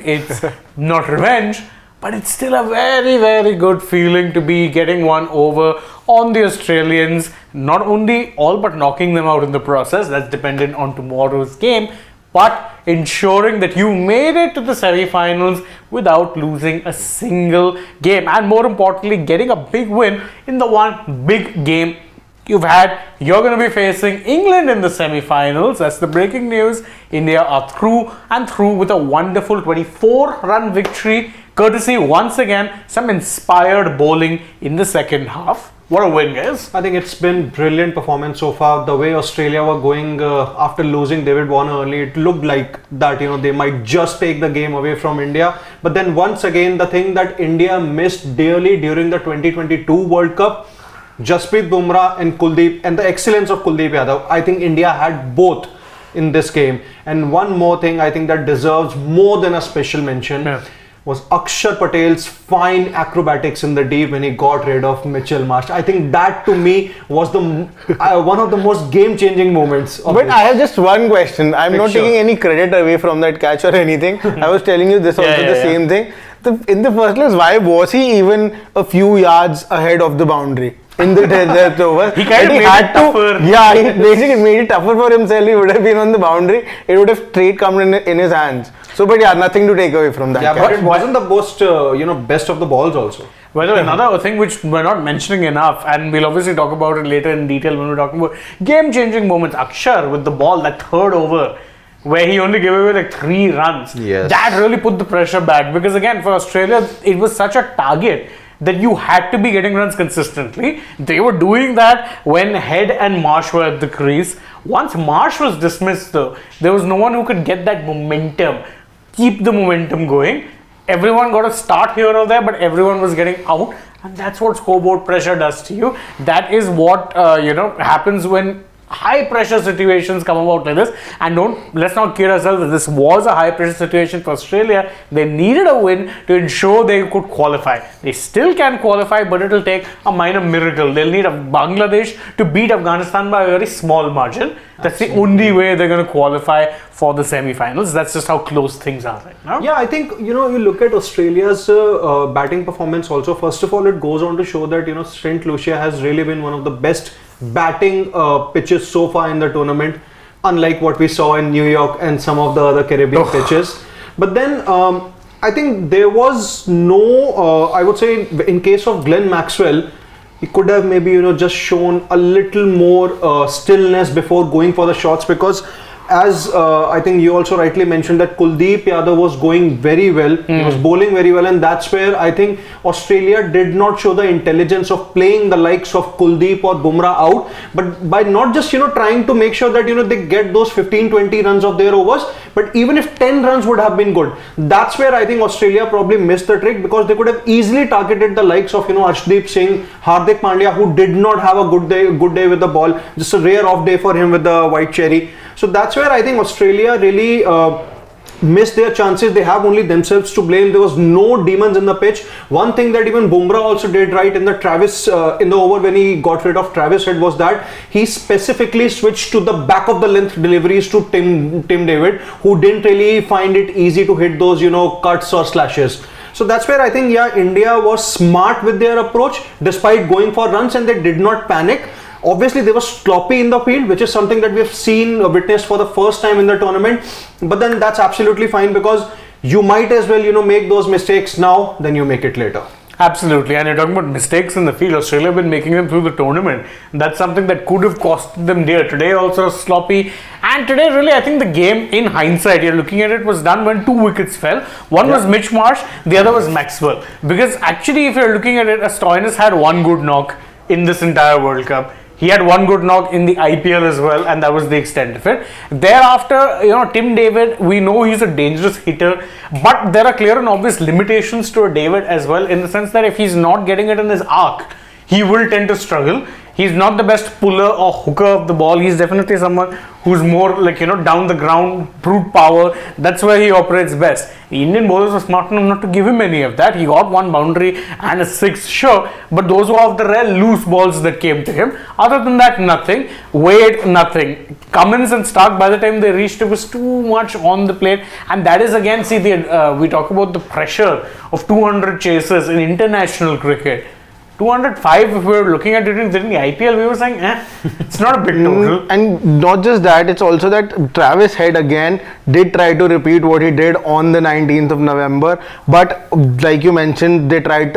It's not revenge, but it's still a very, very good feeling to be getting one over on the Australians. Not only all but knocking them out in the process, that's dependent on tomorrow's game, but ensuring that you made it to the semi-finals without losing a single game. And more importantly, getting a big win in the one big game you've had. You're going to be facing England in the semi-finals. That's the breaking news. India are through and through with a wonderful 24-run victory, courtesy once again some inspired bowling in the second half. What a win, guys. I think it's been brilliant performance so far. The way Australia were going after losing David Warner early, it looked like that, they might just take the game away from India. But then once again, the thing that India missed dearly during the 2022 World Cup, Jasprit Bumrah and Kuldeep, and the excellence of Kuldeep Yadav, I think India had both in this game. And one more thing I think that deserves more than a special mention was Axar Patel's fine acrobatics in the deep when he got rid of Mitchell Marsh. I think that to me was the one of the most game-changing moments. But I have just one question. I'm not taking any credit away from that catch or anything. I was telling you this also the same thing. In the first place, why was he even a few yards ahead of the boundary? In the death over, he kind of made it tougher. Yeah, he basically made it tougher for himself. He would have been on the boundary. It would have straight come in his hands. So, but yeah, nothing to take away from that. Yeah, but it wasn't the most, best of the balls also. Well, another thing which we're not mentioning enough, and we'll obviously talk about it later in detail when we're talking about game-changing moments. Akshar with the ball, that third over, where he only gave away like 3 runs. Yes. That really put the pressure back, because again, for Australia, it was such a target that you had to be getting runs consistently. They were doing that when Head and Marsh were at the crease. Once Marsh was dismissed though, there was no one who could get that momentum, keep the momentum going. Everyone got a start here or there, but everyone was getting out, and that's what scoreboard pressure does to you. That is what happens when high pressure situations come about like this. And let's not kid ourselves that this was a high pressure situation for Australia. They needed a win to ensure they could qualify. They still can qualify, but it will take a minor miracle. They'll need a Bangladesh to beat Afghanistan by a very small margin. That's the only way they're going to qualify for the semi-finals. That's just how close things are right now. Yeah, I think, you look at Australia's batting performance also. First of all, it goes on to show that, St. Lucia has really been one of the best batting pitches so far in the tournament, unlike what we saw in New York and some of the other Caribbean pitches. But then I think there was no, I would say in case of Glenn Maxwell, he could have maybe, just shown a little more stillness before going for the shots, because as I think you also rightly mentioned that Kuldeep Yadav was going very well, he was bowling very well, and that's where I think Australia did not show the intelligence of playing the likes of Kuldeep or Bumrah out, but by not just trying to make sure that they get those 15-20 runs of their overs, but even if 10 runs would have been good. That's where I think Australia probably missed the trick, because they could have easily targeted the likes of Arshdeep Singh, Hardik Pandya, who did not have a good day with the ball, just a rare off day for him with the white cherry. So that's where I think Australia really missed their chances. They have only themselves to blame. There was no demons in the pitch. One thing that even Bumrah also did right in the in the over when he got rid of Travis Head was that he specifically switched to the back of the length deliveries to Tim David, who didn't really find it easy to hit those cuts or slashes. So that's where I think India was smart with their approach despite going for runs, and they did not panic. Obviously, they were sloppy in the field, which is something that we have witnessed for the first time in the tournament. But then that's absolutely fine, because you might as well, make those mistakes now than you make it later. Absolutely, and you're talking about mistakes in the field. Australia have been making them through the tournament. That's something that could have cost them dear. Today also sloppy, and today really I think the game in hindsight, you're looking at it, was done when 2 wickets fell. One was Mitch Marsh, the other was Maxwell. Because actually if you're looking at it, Stoinis had 1 good knock in this entire World Cup. He had 1 good knock in the IPL as well, and that was the extent of it. Thereafter, Tim David, we know he's a dangerous hitter, but there are clear and obvious limitations to a David as well, in the sense that if he's not getting it in his arc, he will tend to struggle. He's not the best puller or hooker of the ball. He's definitely someone who's more like, down the ground, brute power. That's where he operates best. The Indian bowlers were smart enough not to give him any of that. He got one boundary and a six, sure, but those were of the rare loose balls that came to him. Other than that, nothing. Wade, nothing. Cummins and Stark, by the time they reached, it was too much on the plate, and that is again, see, we talk about the pressure of 200 chases in international cricket. 205, if we were looking at it in the IPL, we were saying, it's not a big total. And not just that, it's also that Travis Head again did try to repeat what he did on the 19th of November. But like you mentioned, they tried,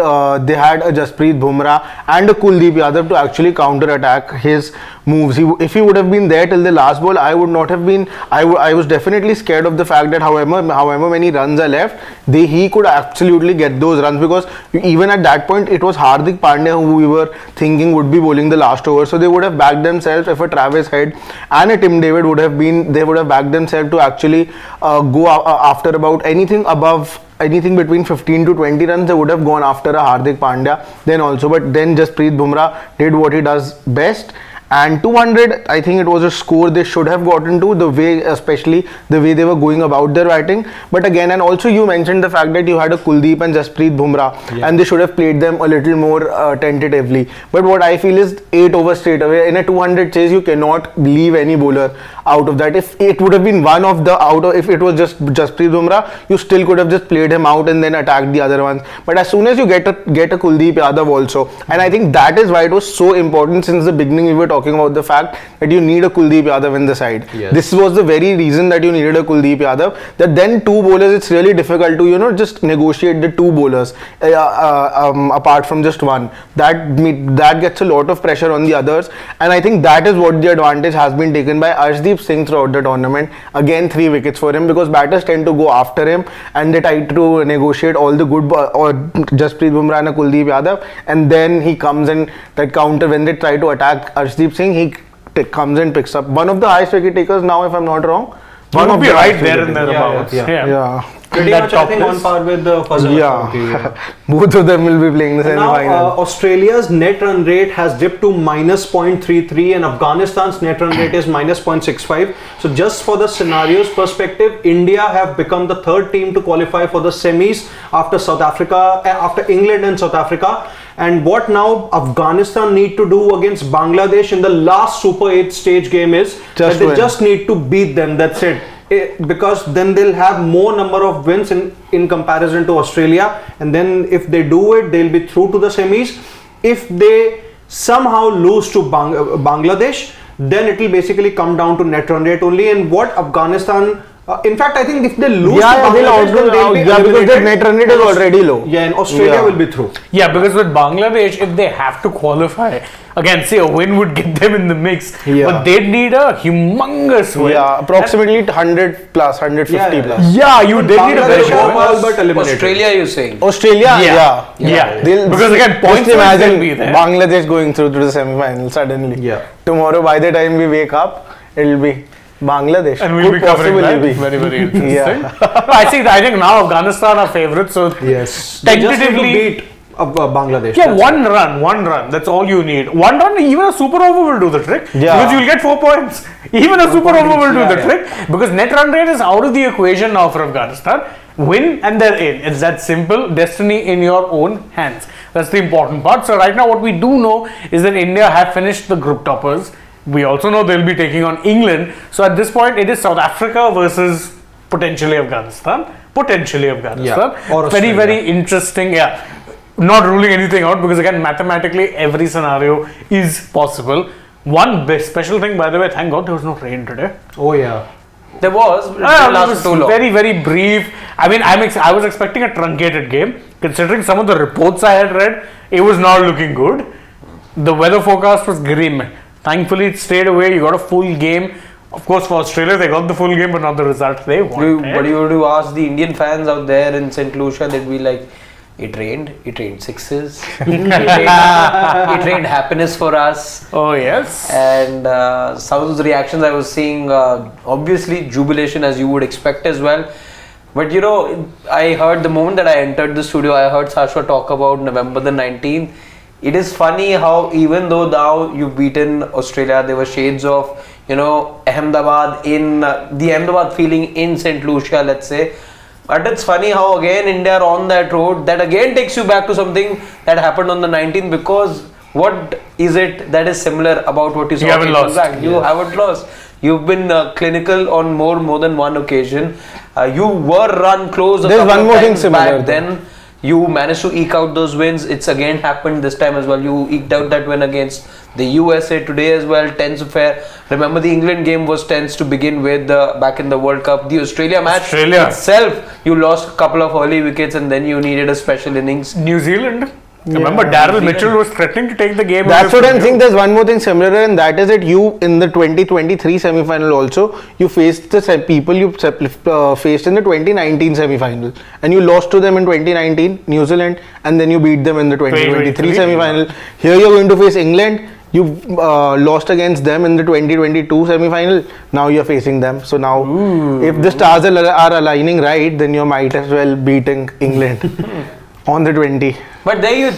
they had a Jasprit Bumrah and a Kuldeep Yadav to actually counter-attack his moves. If he would have been there till the last ball, I would not have been, I was definitely scared of the fact that however many runs are left, he could absolutely get those runs, because even at that point, it was Hardik Pandya who we were thinking would be bowling the last over. So they would have backed themselves, if a Travis Head and a Tim David would have been, they would have backed themselves to actually go after about anything between 15 to 20 runs. They would have gone after a Hardik Pandya then also, but then Jasprit Bumrah did what he does best. And 200, I think it was a score they should have gotten to, especially the way they were going about their batting. But again, and also you mentioned the fact that you had a Kuldeep and Jasprit Bumrah, and they should have played them a little more tentatively. But what I feel is 8 overs straight away. In a 200 chase, you cannot leave any bowler out of that. If it would have been one of the if it was just Jasprit Bumrah, you still could have just played him out and then attacked the other ones. But as soon as you get a Kuldeep Yadav also, and I think that is why it was so important since the beginning. We were talking about the fact that you need a Kuldeep Yadav in the side. Yes. This was the very reason that you needed a Kuldeep Yadav. That then two bowlers, it's really difficult to just negotiate the two bowlers apart from just one. That gets a lot of pressure on the others, and I think that is what the advantage has been taken by Arshdeep Singh throughout the tournament. Again, 3 wickets for him, because batters tend to go after him and they try to negotiate all the good or Jasprit Bumrah and a Kuldeep Yadav, and then he comes in that counter when they try to attack Arshdeep Singh. He comes and picks up one of the highest wicket takers now, if I'm not wrong. One would be right there and thereabouts. Yeah. Pretty much, I think, on par with the Fazal. Yeah. Both of them will be playing the semi-final. Now, Australia's net run rate has dipped to minus 0.33 and Afghanistan's net run rate is minus 0.65. So just for the scenarios perspective, India have become the third team to qualify for the semis after after England and South Africa. And what now Afghanistan need to do against Bangladesh in the last Super 8 stage game is that they just need to beat them. That's it. Because then they'll have more number of wins in comparison to Australia, and then if they do it, they'll be through to the semis. If they somehow lose to Bangladesh, then it will basically come down to net run rate only. And what Afghanistan, in fact, I think if they lose to Bangladesh, they'll be because their net run rate is already low. Yeah, and Australia will be through. Yeah, because with Bangladesh, if they have to qualify, again, say a win would get them in the mix, but they'd need a humongous win. Yeah, approximately 100 plus, 150 plus. Yeah, you did need a very good win. Australia, you're saying? Australia, yeah. Because again, points just imagine will be there. Bangladesh going through to the semi-final suddenly. Yeah. Tomorrow, by the time we wake up, it'll be Bangladesh. And we'll be covering that. Very, very interesting. No, I think now Afghanistan are favourites, so tentatively beat Bangladesh. Yeah, one run. That's all you need. One run, even a super over will do the trick. Because you'll get 4 points. Even a super over will do the trick. Because net run rate is out of the equation now for Afghanistan. Win and they're in. It's that simple. Destiny in your own hands. That's the important part. So right now what we do know is that India have finished the group toppers. We also know they'll be taking on England. So at this point, it is South Africa versus potentially Afghanistan. Yeah. Or very, very interesting. Yeah. Not ruling anything out, because again, mathematically, every scenario is possible. One special thing, by the way, thank God there was no rain today. Oh yeah. There was, but it didn't last too long. Very, very brief. I mean, I was expecting a truncated game. Considering some of the reports I had read, it was not looking good. The weather forecast was grim. Thankfully, it stayed away. You got a full game. Of course, for Australia, they got the full game, but not the result they wanted. But you were to ask the Indian fans out there in St. Lucia, they'd be like, it rained sixes, it rained happiness for us. Oh, yes. And some of those reactions I was seeing, obviously jubilation as you would expect as well. But I heard the moment that I entered the studio, I heard Sasha talk about November the 19th. it is funny how even though now you've beaten Australia, there were shades of, Ahmedabad in the Ahmedabad feeling in St. Lucia, let's say. But it's funny how again India are on that road. That again takes you back to something that happened on the 19th, because what is it that is similar about what you saw? You haven't lost. You haven't lost. You've been clinical on more than one occasion. You were run close. There's one more thing similar. Back then. You managed to eke out those wins. It's again happened this time as well. You eked out that win against the USA today as well. Tense affair. Remember, the England game was tense to begin with back in the World Cup. The Australia match itself, you lost a couple of early wickets and then you needed a special innings. New Zealand. Remember, Daryl Mitchell was threatening to take the game. That's what I'm saying. There's one more thing similar, and that is that you in the 2023 semi-final also, you faced the people you faced in the 2019 semi-final, and you lost to them in 2019, New Zealand, and then you beat them in the 2023 semi-final. Here you're going to face England. You lost against them in the 2022 semi-final. Now you're facing them. So now, if the stars are aligning right, then you might as well beating England on the 20. But there you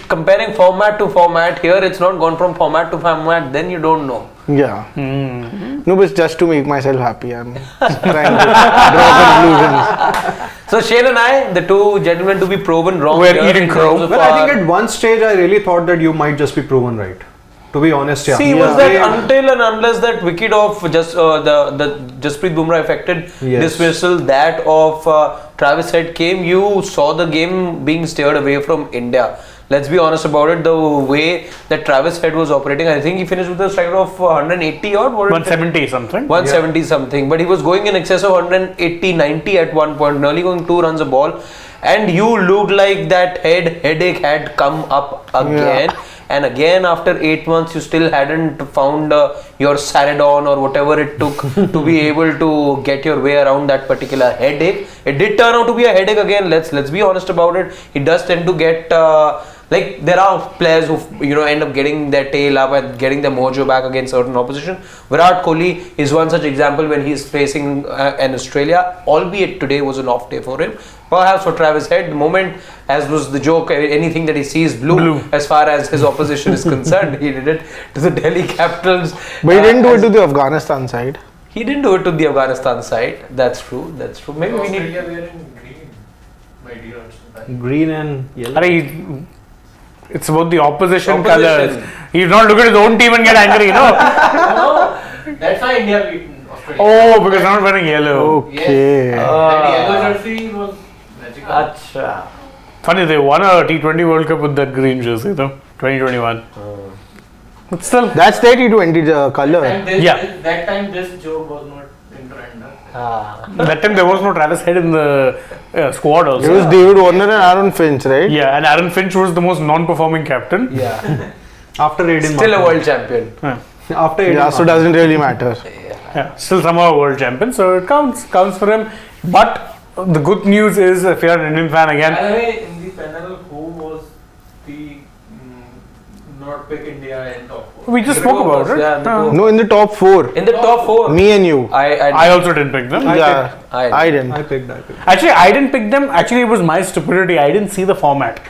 comparing format to format. Here it's not gone from format to format. Then you don't know. Yeah. No, but it's just to make myself happy. I'm trying to draw conclusions. So Shane and I, the two gentlemen, to be proven wrong. We're eating crow. Well, I think at one stage I really thought that you might just be proven right. To be honest, yeah. See, was that until and unless that wicket of just the Jasprit Bumrah affected dismissal, that of Travis Head came, you saw the game being steered away from India. Let's be honest about it. The way that Travis Head was operating, I think he finished with a strike of 180 odd. 170 something. 170 something. But he was going in excess of 180, 90 at one point, nearly going 2 runs a ball. And you looked like that headache had come up again. Yeah. And again, after 8 months, you still hadn't found your Saradon or whatever it took to be able to get your way around that particular headache. It did turn out to be a headache again. Let's be honest about it. It does tend to get there are players who end up getting their tail up and getting their mojo back against certain opposition. Virat Kohli is one such example when he is facing an Australia, albeit today was an off day for him. Perhaps for Travis Head, the moment, as was the joke, anything that he sees blue. As far as his opposition is concerned. He did it to the Delhi Capitals. But he didn't do it to the Afghanistan side. He didn't do it to the Afghanistan side. That's true. Maybe we need. Wearing green, my dear. Green and yellow. It's about the opposition colors. He's not looking at his own team and get angry, No, that's why India beat Australia. Oh, because I'm not wearing yellow. Okay. Yes. That yellow jersey was magical. Achha. Funny, they won a T20 World Cup with that green jersey, though. 2021. But still. That's their T20 color. That time this joke was not in trend. That time there was no Travis Head in the squad also. It was David Warner and Aaron Finch, right? Yeah, and Aaron Finch was the most non-performing captain. Yeah. After Aiden Still Martin. a world champion. After Aiden so it doesn't really matter. Yeah, still somehow a world champion, so it counts for him. But the good news is, if you're an Indian fan again. By the way, in the panel, who was the not pick India in top 4? We just spoke about it. Yeah, No, in the top 4. in the top 4. Me and you. I also didn't pick them. I didn't. I picked. Actually, I didn't pick them. Actually, it was my stupidity. I didn't see the format.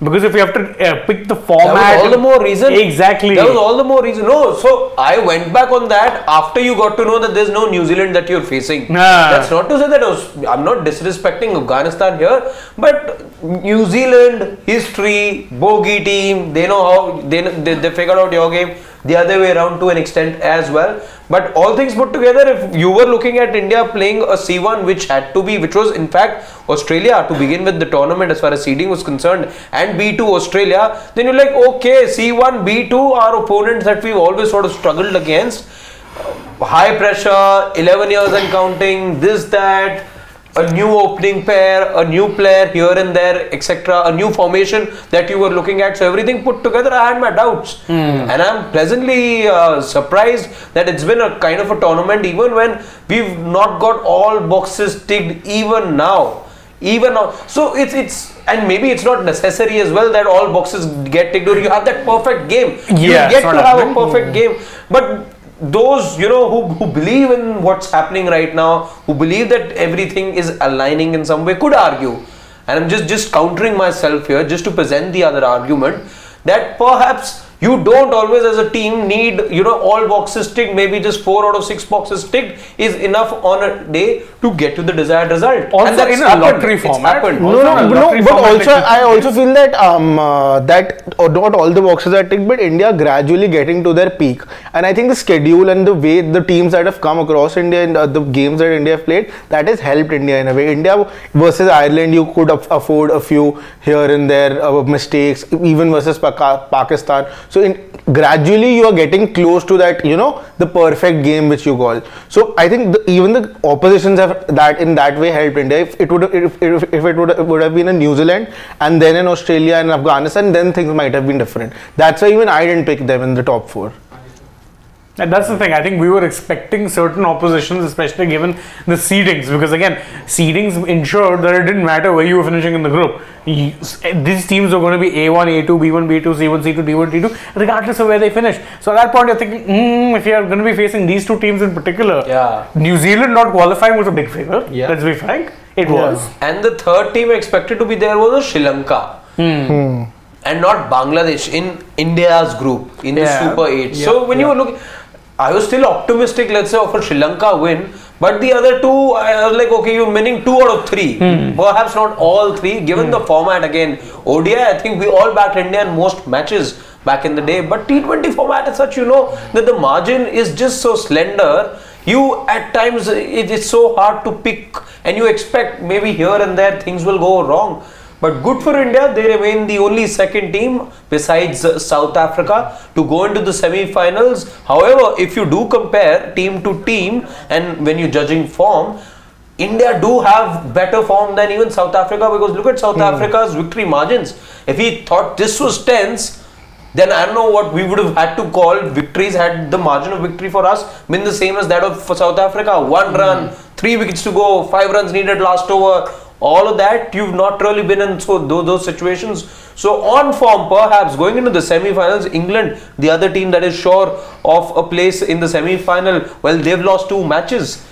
Because if you have to pick the format, that was all the more reason. Exactly. That was all the more reason. No, so I went back on that after you got to know that there's no New Zealand that you're facing. That's not to say that I'm not disrespecting Afghanistan here, but New Zealand history, bogey team. They know how they figured out your game. The other way around to an extent as well. But all things put together, if you were looking at India playing a C1, which was in fact Australia to begin with the tournament as far as seeding was concerned, and B2 Australia, then you're like, okay, C1, B2 are opponents that we've always sort of struggled against. High pressure, 11 years and counting, this, that, a new opening pair, a new player here and there, etc., a new formation that you were looking at. So everything put together, I had my doubts. And I'm pleasantly surprised that it's been a kind of a tournament, even when we've not got all boxes ticked, even now. So it's and maybe it's not necessary as well that all boxes get ticked or you have that perfect game. You get to have a perfect game. But those who believe in what's happening right now, who believe that everything is aligning in some way, could argue, and I'm just countering myself here just to present the other argument, that perhaps you don't always as a team need, all boxes ticked, maybe just 4 out of 6 boxes ticked is enough on a day to get to the desired result. Also and that's in a lottery format. But also I also feel that that not all the boxes are ticked, but India gradually getting to their peak. And I think the schedule and the way the teams that have come across India and the games that India have played, that has helped India in a way. India versus Ireland, you could afford a few here and there mistakes, even versus Pakistan. So gradually you are getting close to that, the perfect game which you call. So I think even the oppositions have that in that way helped India. If it would have been in New Zealand and then in Australia and Afghanistan, then things might have been different. That's why even I didn't pick them in the top 4. And that's the thing. I think we were expecting certain oppositions, especially given the seedings, because again, seedings ensured that it didn't matter where you were finishing in the group. These teams are going to be A1, A2, B1, B2, C1, C2, D1, D2, regardless of where they finish. So at that point, you're thinking, if you're going to be facing these 2 teams in particular, New Zealand not qualifying was a big favor. Let's be frank, it was. And the third team expected to be there was Sri Lanka. And not Bangladesh in India's group in the Super 8. So when you were looking, I was still optimistic, let's say, of a Sri Lanka win. But the other 2, I was like, okay, you're winning 2 out of 3. Perhaps not all 3. Given the format again, ODI, I think we all backed India in most matches back in the day. But T20 format is such, that the margin is just so slender. You at times, it is so hard to pick, and you expect maybe here and there things will go wrong. But good for India, they remain the only second team besides South Africa to go into the semi-finals. However, if you do compare team to team and when you're judging form, India do have better form than even South Africa, because look at South Africa's victory margins. If we thought this was tense, then I don't know what we would have had to call victories had the margin of victory for us been the same as that of for South Africa. 1 run, 3 wickets to go, 5 runs needed last over. All of that, you've not really been in those situations. So on form, perhaps going into the semi-finals, England, the other team that is sure of a place in the semi-final, well, they've lost 2 matches.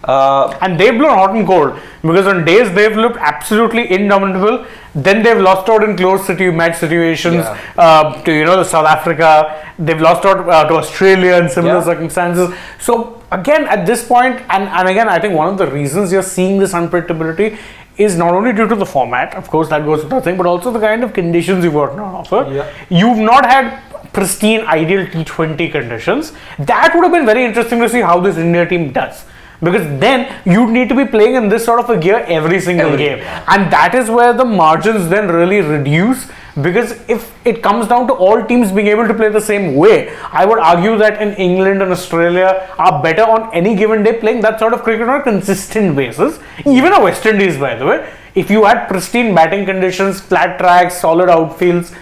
And they've blown hot and cold, because on days they've looked absolutely indomitable. Then they've lost out in close match situations to South Africa. They've lost out to Australia in similar circumstances. So again, at this point, and again, I think one of the reasons you're seeing this unpredictability is not only due to the format, of course that goes without saying, but also the kind of conditions you've got on offer. You've not had pristine, ideal T20 conditions. That would have been very interesting to see how this India team does. Because then you need to be playing in this sort of a gear every single game. And that is where the margins then really reduce. Because if it comes down to all teams being able to play the same way, I would argue that in England and Australia are better on any given day playing that sort of cricket on a consistent basis. Even a West Indies, by the way. If you had pristine batting conditions, flat tracks, solid outfields,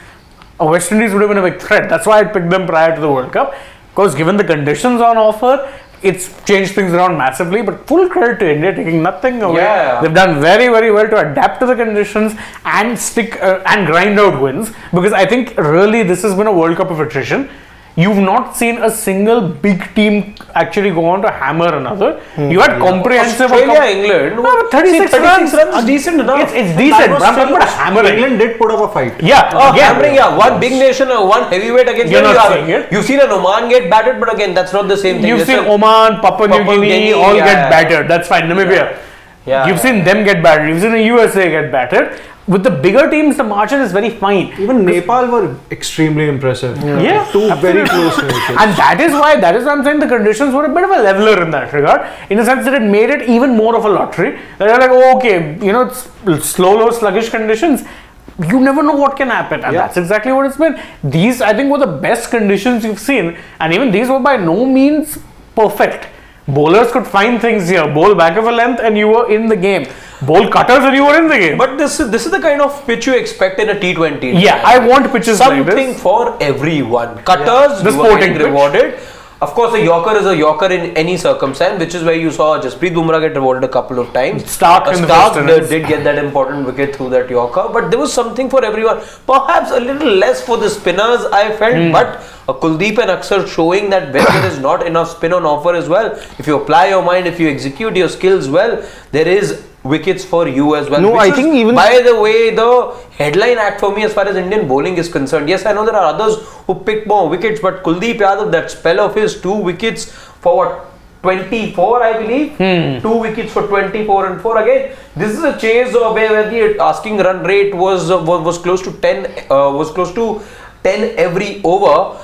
a West Indies would have been a big threat. That's why I picked them prior to the World Cup. Because given the conditions on offer, it's changed things around massively, but full credit to India taking nothing away. They've done very, very well to adapt to the conditions and stick and grind out wins, because I think really this has been a World Cup of attrition. You've not seen a single big team actually go on to hammer another. You had comprehensive Australia, England. 36 runs is decent enough. It's decent, but I'm talking about hammering. England did put up a fight. Hammering, one big nation, one heavyweight against You're the not other. seeing it. You've seen an Oman get battered, but again, that's not the same thing. You've seen Oman, Papua New Guinea all get battered. That's fine. Namibia. You've seen them get battered. You've seen the USA get battered. With the bigger teams, the margin is very fine. Even Nepal were extremely impressive. Two very close finishes. And that is why I'm saying the conditions were a bit of a leveler in that regard, in the sense that it made it even more of a lottery. They're like, oh, okay, it's slow, low, sluggish conditions. You never know what can happen, and that's exactly what it's been. These, I think, were the best conditions you've seen, and even these were by no means perfect. Bowlers could find things here, bowl back of a length and you were in the game. Bowl cutters and you were in the game. But this is the kind of pitch you expect in a T20. Yeah, I want pitches something like this. for everyone. Cutters, the you are sporting getting rewarded. Of course, a Yorker is a Yorker in any circumstance, which is where you saw Jasprit Bumrah get rewarded a couple of times. Stark did get that important wicket through that Yorker, but there was something for everyone. Perhaps a little less for the spinners, I felt, but Kuldeep and Axar showing that when there is not enough spin on offer as well. If you apply your mind, if you execute your skills well, there is wickets for you as well. No, which I was, think even- by the way, the headline act for me as far as Indian bowling is concerned. Yes, I know there are others who picked more wickets, but Kuldeep Yadav, that spell of his 2 wickets for what? 24, I believe. 2 wickets for 24 and 4. Again, this is a chase of where the asking run rate was close to 10. Was close to 10 every over.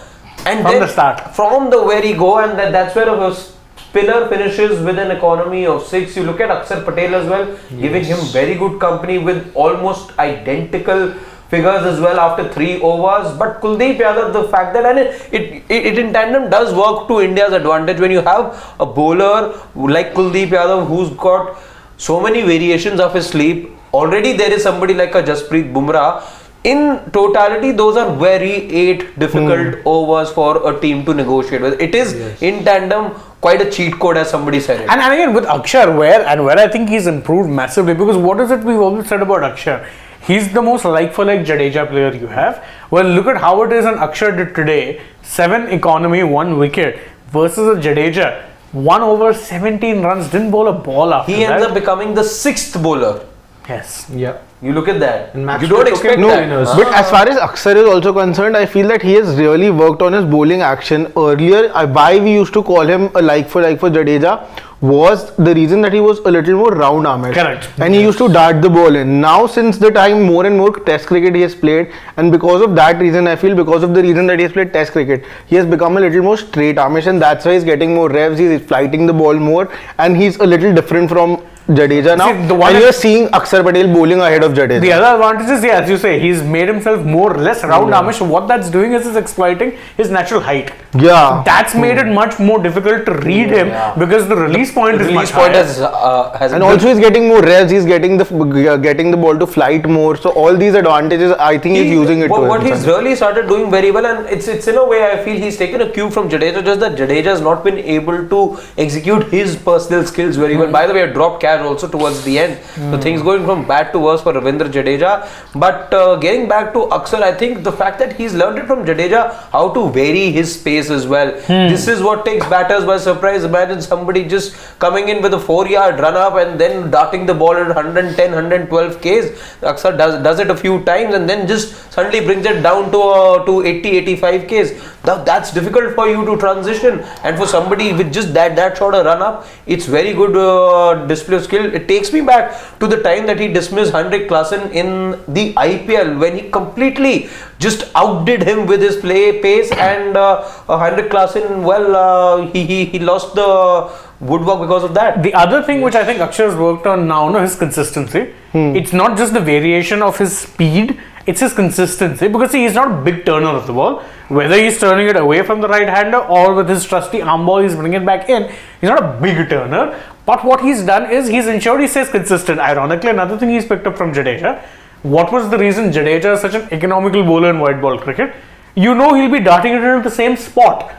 And From then the start. From the very go, and that's where a spinner finishes with an economy of 6. You look at Axar Patel as well, giving him very good company with almost identical figures as well after 3 overs. But Kuldeep Yadav, the fact that, and it in tandem does work to India's advantage when you have a bowler like Kuldeep Yadav who's got so many variations of his sleep. Already there is somebody like a Jasprit Bumrah. In totality, those are very 8 difficult overs for a team to negotiate with. It is in tandem quite a cheat code, as somebody said it. And again with Axar, where I think he's improved massively, because what is it we've always said about Axar? He's the most like for like Jadeja player you have. Well, look at how it is, and Axar did today. 7 economy, 1 wicket versus a Jadeja. 1 over 17 runs, didn't bowl a ball after He that. ends up becoming the 6th bowler. Yes. Yeah. You look at that. And Max You don't took expect it No, that. but as far as Axar is also concerned, I feel that he has really worked on his bowling action. Earlier, why we used to call him a like for Jadeja was the reason that he was a little more round-armed. Correct. And he used to dart the ball in. Now, since the time more and more Test cricket he has played, and because of that reason, I feel because of the reason that he has played Test cricket, he has become a little more straight-armish, and that's why he's getting more revs. He's flighting the ball more, and he's a little different from Jadeja now. See, the one and is- you're seeing Axar Patel bowling ahead of Jadeja. The other advantage is, as you say, he's made himself less round-armish. What that's doing is it's exploiting his natural height. Yeah. That's made it much more difficult to read him because the release point is Release much point higher. has And also he's getting more revs, he's getting the ball to flight more. So all these advantages, I think he's using it to What his he's really started doing very well, and it's in a way I feel he's taken a cue from Jadeja, just that Jadeja has not been able to execute his personal skills very well. By the way, a drop catch also towards the end. So things going from bad to worse for Ravindra Jadeja. But getting back to Axar, I think the fact that he's learned it from Jadeja how to vary his space as well. This is what takes batters by surprise. Imagine somebody just coming in with a 4-yard run up and then darting the ball at 110, 112 Ks. Axar does it a few times and then just suddenly brings it down to 80, 85 Ks. That's difficult for you to transition, and for somebody with just that sort of run up, it's very good display of skill. It takes me back to the time that he dismissed Henrik Klaasen in the IPL when he completely just outdid him with his pace, and Henrik Klaasen, he lost the woodwork because of that. The other thing which I think Axar has worked on now, his consistency. It's not just the variation of his speed, it's his consistency, because he's not a big turner of the ball. Whether he's turning it away from the right hander or with his trusty arm ball, he's bringing it back in. He's not a big turner, but what he's done is he's ensured he stays consistent. Ironically, another thing he's picked up from Jadeja. What was the reason Jadeja is such an economical bowler in white ball cricket? You know he'll be darting it into the same spot.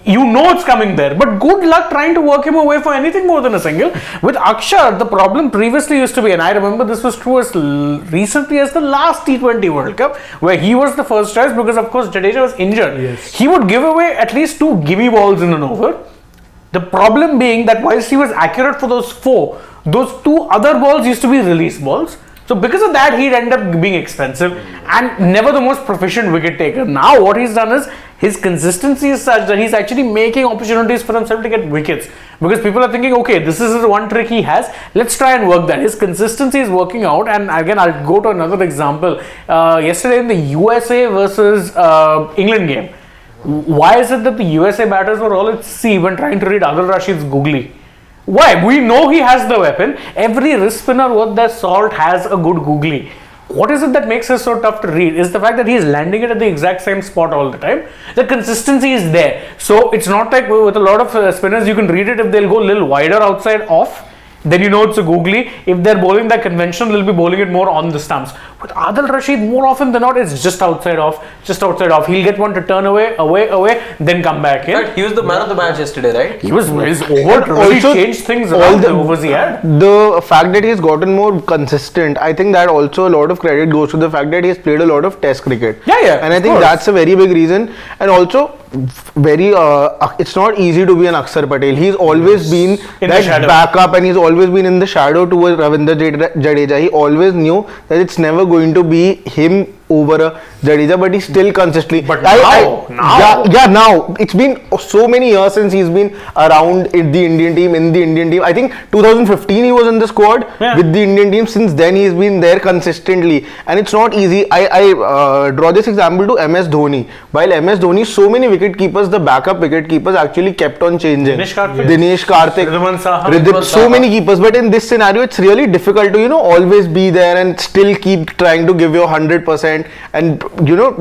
You know it's coming there, but good luck trying to work him away for anything more than a single. With Axar, the problem previously used to be, and I remember this was true as recently as the last T20 World Cup, where he was the first choice because, of course, Jadeja was injured. Yes. He would give away at least 2 gimme balls in an over. The problem being that whilst he was accurate for those 4, those 2 other balls used to be release balls. So because of that, he'd end up being expensive and never the most proficient wicket taker. Now what he's done is his consistency is such that he's actually making opportunities for himself to get wickets, because people are thinking, okay, this is the one trick he has, let's try and work that. His consistency is working out. And again, I'll go to another example. Yesterday in the USA versus England game, why is it that the USA batters were all at sea when trying to read Adil Rashid's googly? Why? We know he has the weapon. Every wrist spinner worth their salt has a good googly. What is it that makes it so tough to read? Is the fact that he is landing it at the exact same spot all the time. The consistency is there. So it's not like with a lot of spinners, you can read it if they'll go a little wider outside off. Then you know it's a googly. If they're bowling that conventional, they'll be bowling it more on the stumps. With Adil Rashid, more often than not, it's just outside off. He'll get one to turn away, then come back in. Right, he was the man of the match yesterday, right? His over really changed things around the overs he had. The fact that he's gotten more consistent, I think that also a lot of credit goes to the fact that he's played a lot of test cricket. Yeah, and I think that's a very big reason. And also, it's not easy to be an Axar Patel. He's always been in that backup, and he's always been in the shadow towards Ravindra Jadeja. He always knew that it's never going to be him over a Jadeja, but he's still consistently. But now it's been so many years since he's been around in the Indian team. I think 2015 he was in the squad with the Indian team. Since then he's been there consistently, and it's not easy. I draw this example to MS Dhoni. While MS Dhoni, so many wicket keepers, the backup wicket keepers actually kept on changing. Dinesh Karthik, Ridhim, so many keepers. But in this scenario, it's really difficult to always be there and still keep trying to give your 100%. And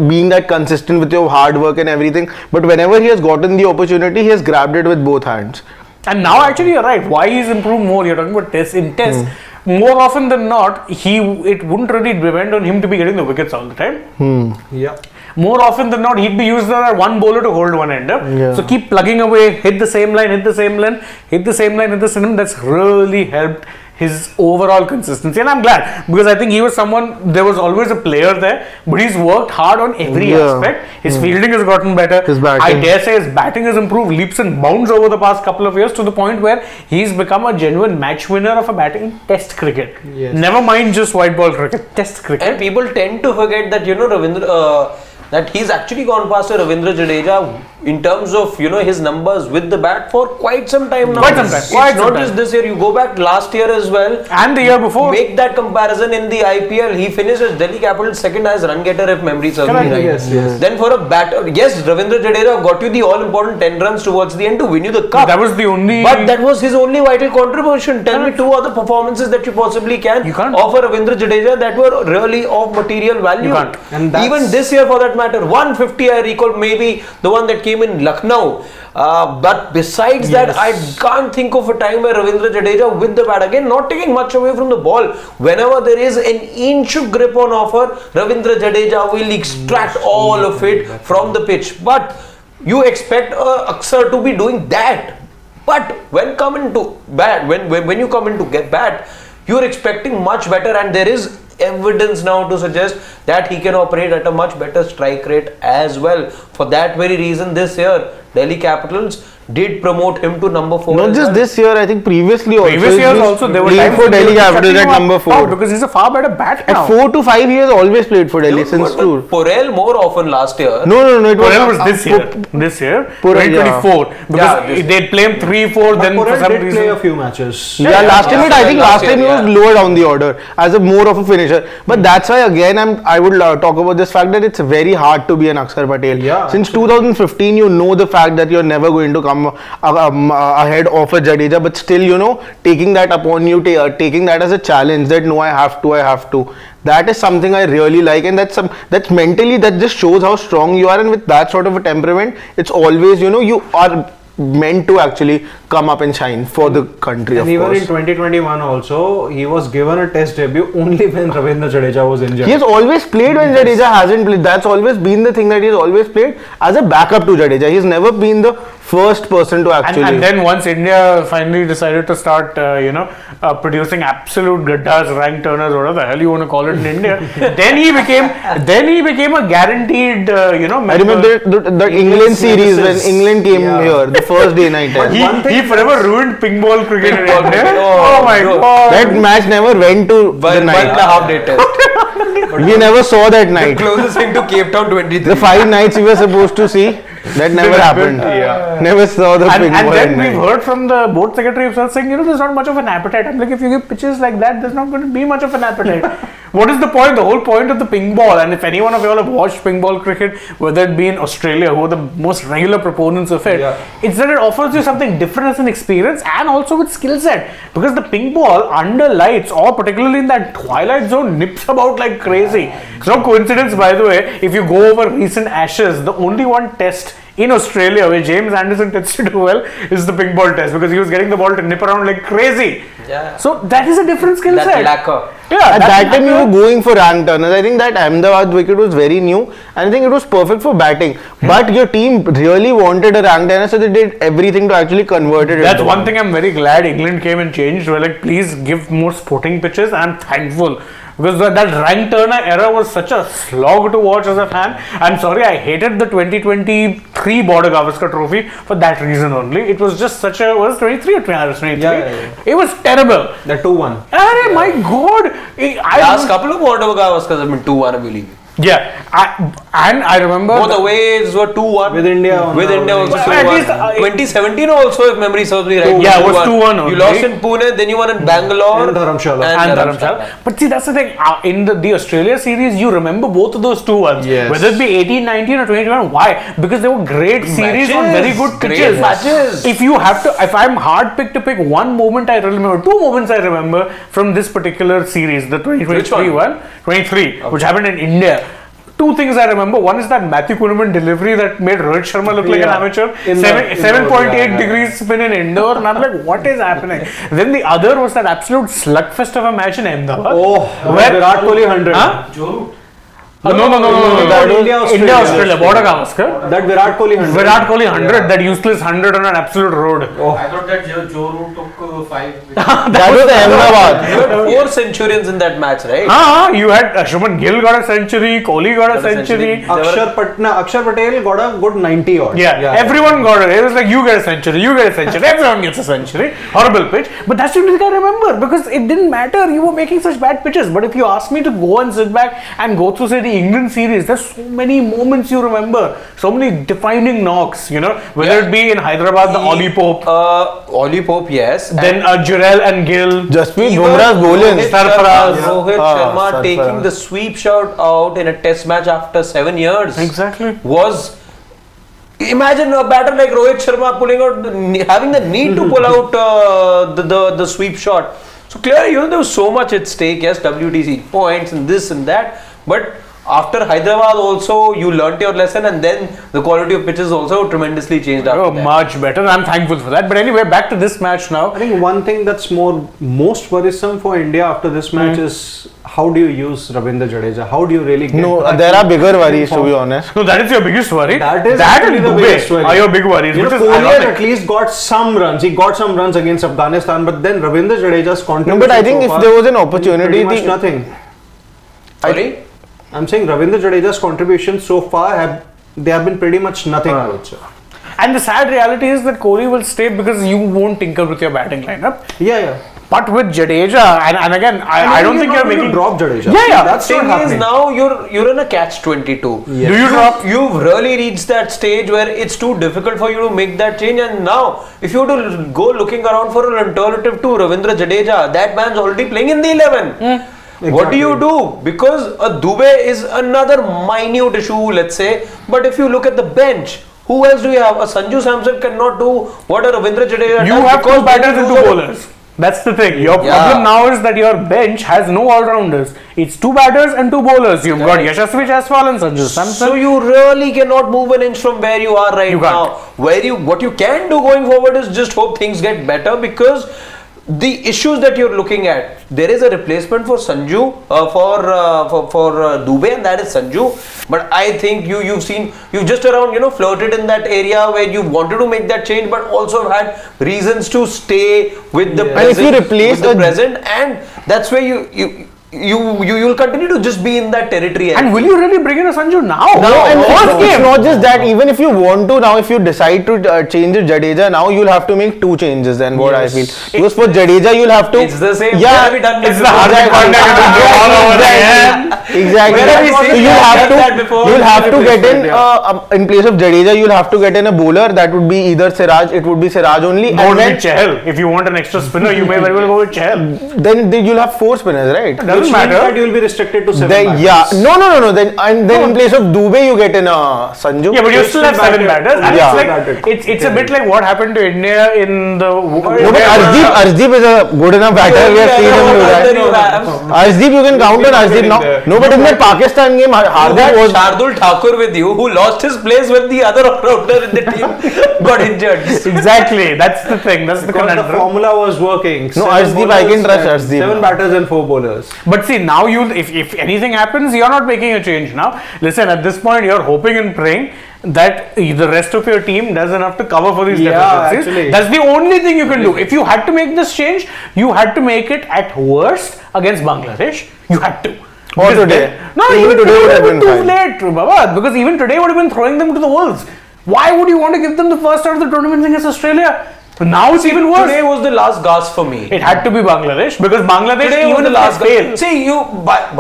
being that consistent with your hard work and everything, but whenever he has gotten the opportunity, he has grabbed it with both hands. And now actually you're right, why he's improved more, you're talking about tests. In tests, more often than not, it wouldn't really depend on him to be getting the wickets all the time. More often than not, he'd be used as one bowler to hold one ender. So keep plugging away, hit the same line, that's really helped his overall consistency. And I'm glad, because I think he was someone, there was always a player there, but he's worked hard on every aspect. His fielding has gotten better. I dare say his batting has improved leaps and bounds over the past couple of years, to the point where he's become a genuine match winner of a batting in test cricket. Never mind just white ball cricket, test cricket. And people tend to forget that that he's actually gone past Ravindra Jadeja in terms of his numbers with the bat for quite some time now. It's not just this year. You go back last year as well, and the year before. Make that comparison in the IPL. He finished as Delhi Capital's second highest run getter, if memory serves me right. Then for a batter, Ravindra Jadeja got you the all important 10 runs towards the end to win you the cup. That was the only. But that was his only vital contribution. Tell me two other performances that you possibly can offer Ravindra Jadeja that were really of material value. You can't. And even this year, for that matter, 150 I recall, maybe the one that came in Lucknow. But besides that, I can't think of a time where Ravindra Jadeja with the bat, again not taking much away from the ball, whenever there is an inch of grip on offer, Ravindra Jadeja will extract all of it from the pitch. But you expect Axar to be doing that. But when coming to bat, when you come in to get bat, you're expecting much better, and there is evidence now to suggest that he can operate at a much better strike rate as well. For that very reason, this year Delhi Capitals did promote him to number 4. Not just this year, I think previously also. Previous years also, they were playing for Delhi Capitals at number 4. Because he's a far better bat now. At 4 to 5 years, always played for Delhi since tour. Porel more often last year. No, it was this year. This year, 2024. Because they played him 3-4. Then for some reason, play a few matches. Last time he was lower down the order as a more of a finisher. But that's why again I would talk about this fact that it's very hard to be an Axar Patel. Since 2015, you know the fact that you're never going to come ahead of a Jadeja, but still taking that upon you, taking that as a challenge, that no, I have to. That is something I really like, and that's mentally, that just shows how strong you are. And with that sort of a temperament, it's always you are meant to actually come up and shine for the country. And even in 2021 also, he was given a test debut only when Ravindra Jadeja was injured. He has always played when Jadeja hasn't played. That's always been the thing, that he's always played as a backup to Jadeja. He's never been the first person to actually. And then once India finally decided to start, producing absolute gaddas, rank turners, whatever the hell you want to call it in India, then he became a guaranteed, I remember the England series when England came here, the first day night. He forever ruined ping ball cricket in India. Oh my God! That match never went to the night. 1.5 day test. We never saw that night. The closest thing to Cape Town 23. The 5 nights we were supposed to see, that never happened. Never saw the ping ball. And then we've heard from the board secretary himself saying, there's not much of an appetite. I'm like, if you give pitches like that, there's not going to be much of an appetite. What is the point? The whole point of the ping ball, and if any one of you all have watched ping ball cricket, whether it be in Australia, who are the most regular proponents of it, it's that it offers you something different as an experience, and also with skill set. Because the ping ball under lights, or particularly in that twilight zone, nips about like crazy. It's no coincidence, by the way, if you go over recent Ashes, the only one test in Australia, where James Anderson tends to do well, is the pink ball test because he was getting the ball to nip around like crazy. Yeah. So that is a different skill That set. lacquer. Yeah, At that time, you lacquer. were going for rank turners. I think that Ahmedabad wicket was very new, and I think it was perfect for batting. But your team really wanted a rank turner, so they did everything to actually convert it. That's into one thing I'm very glad England came and changed. We're like, please give more sporting pitches. I'm thankful. Because that rank turner era was such a slog to watch as a fan. I'm sorry, I hated the 2023 Border Gavaskar Trophy for that reason only. It was just such a, was it 23 or 23? Yeah. It was terrible. The 2-1. Arey, my God. Last couple of Border Gavaskars have been 2-1, I believe. Yeah, I remember. Both the ways were 2-1. With India on With the- India also Well, 2-1. at least, 2017 also, if memory serves me right. Yeah, it was 2-1 You only. lost in Pune, then you won in Bangalore. And Dharamshala. and Dharamshala. But see, that's the thing. In the Australia series, you remember both of those 2-1s. Yes. Whether it be 18, 19 or 21. Why? Because they were great series on very good Great pitches. matches. If I'm hard picked to pick one moment I remember, two moments I remember from this particular series, the 2023 Which one? 23, which happened in India. Two things I remember. One is that Matthew Kuhneman delivery that made Rohit Sharma look like an Yeah. amateur. In the- 7.8 yeah. degrees spin in indoor, and I'm like, what is happening? Then the other was that absolute slugfest of a match in Ahmedabad. Oh, Where- Virat Kohli 100. Huh? Joe Root. No. That was India, Australia, Border Gavaskar. That Virat Kohli 100. Virat Kohli 100, that useless 100 on an absolute road. I thought that Joe Root took 5. That was Ahmedabad. You had 4 centurions in that match, right? You had Shubman Gill got a century, Kohli got a century. Axar Patel got a good 90 odd. Yeah, everyone got it. It was like, you get a century, you get a century, everyone gets a century. Horrible pitch. But that's the only thing I remember because it didn't matter. You were making such bad pitches. But if you ask me to go and sit back and go through, say, the England series, there's so many moments you remember. So many defining knocks, whether it be in Hyderabad, the Ollie Pope, Ollie Pope, yes. then Jurel and Gill. Jasprit Even Bumrah's bowling. Sarfaraz. Rohit Sharma Sarfaraz. taking the sweep shot out in a test match after 7 years. Exactly. Was, imagine a batter like Rohit Sharma pulling out, having the need to pull out the sweep shot. So clearly, there was so much at stake. Yes, WTC points and this and that. But after Hyderabad also, you learnt your lesson, and then the quality of pitches also tremendously changed after that. Much better. I'm thankful for that. But anyway, back to this match now. I think one thing that's most worrisome for India after this match is how do you use Ravindra Jadeja? How do you really get No, back there to are bigger full worries, to form? be honest. So that is your biggest worry. That is that actually and the Dubey biggest worry. are your big worries. You know, which is Kohli had ironic. at least got some runs. He got some runs against Afghanistan, but then Ravindra Jadeja's contribution. No, but I think so if far there was an is opportunity, pretty much the- nothing. Sorry? I'm saying Ravindra Jadeja's contributions so far have been pretty much nothing, I would say. And the sad reality is that Kohli will stay because you won't tinker with your batting lineup. Yeah. But with Jadeja, and again, I don't think you're making. drop Jadeja. Yeah. That's Thing not is happening. now you're in a catch-22. Yeah. Do you drop? You've really reached that stage where it's too difficult for you to make that change, and now if you were to go looking around for an alternative to Ravindra Jadeja, that man's already playing in the 11. What do you do? Because a Dubey is another minute issue, let's say, but if you look at the bench, who else do you have? A Sanju Samson cannot do what a Ravindra Jadeja You does have because two batters they and do two the- bowlers. That's the thing. Your Yeah. problem now is that your bench has no all-rounders. It's two batters and two bowlers. You've got Yashasvi Jaiswal and Sanju Samson. So you really cannot move an inch from where you are right You can't. now. What you can do going forward is just hope things get better, because the issues that you're looking at, there is a replacement for Sanju for Dubey, and that is Sanju. But I think you've just around flirted in that area where you wanted to make that change, but also have had reasons to stay with the Yeah. And if you present, replace with the a- present, and that's where you'll continue to just be in that territory. And will you really bring in a Sanju now? No, and First it's game. not just that. Even if you want to now, if you decide to change it Jadeja, now you'll have to make two changes. Then what I feel, because for Jadeja you'll have to. It's the same. Yeah, Where have we done It's that the before? Hardik Pandya Exactly. all over again. Exactly. Where have we So seen you'll that? have Done that before? you'll have to get in Yeah. in place of Jadeja. You'll have to get in a bowler that would be either Siraj. It would be Siraj only, Don't and be then Chahal. If you want an extra spinner, you may very well go with Chahal. you'll have four spinners, right? Doesn't Which means matter. that you will be restricted to 7 Then batters. no. Then in place of Dubey, you get in Sanju. Yeah, but you still have seven batters. And Yeah. it's like it's a bit like what happened to India in the. No, but Arshdeep is a good enough batter. We have seen him do that. Arshdeep, you can count on Arshdeep now. No, but in that Pakistan game, Hardik was. Shardul Thakur with you, who lost his place when the other all-rounder in the team got injured. Exactly, that's the thing. That's the Because the conundrum. formula was working. No, 7 Arshdeep, I can bowlers trust and Arshdeep. 7 batters and 4 bowlers. But see, now if anything happens, you're not making a change now. Listen, at this point, you're hoping and praying that the rest of your team does enough to cover for these Yeah, deficiencies. actually. That's the only thing you can do. If you had to make this change, you had to make it at worst against Bangladesh. You had to. Or Because today. then- No, Even even today today would have would been too fine. late, Baba. Because even today would have been throwing them to the wolves. Why would you want to give them the first out of the tournament against Australia? But now it's even worse. Today was the last gasp for me. It had to be Bangladesh because Bangladesh Today was even the if last they fail. gasp. See,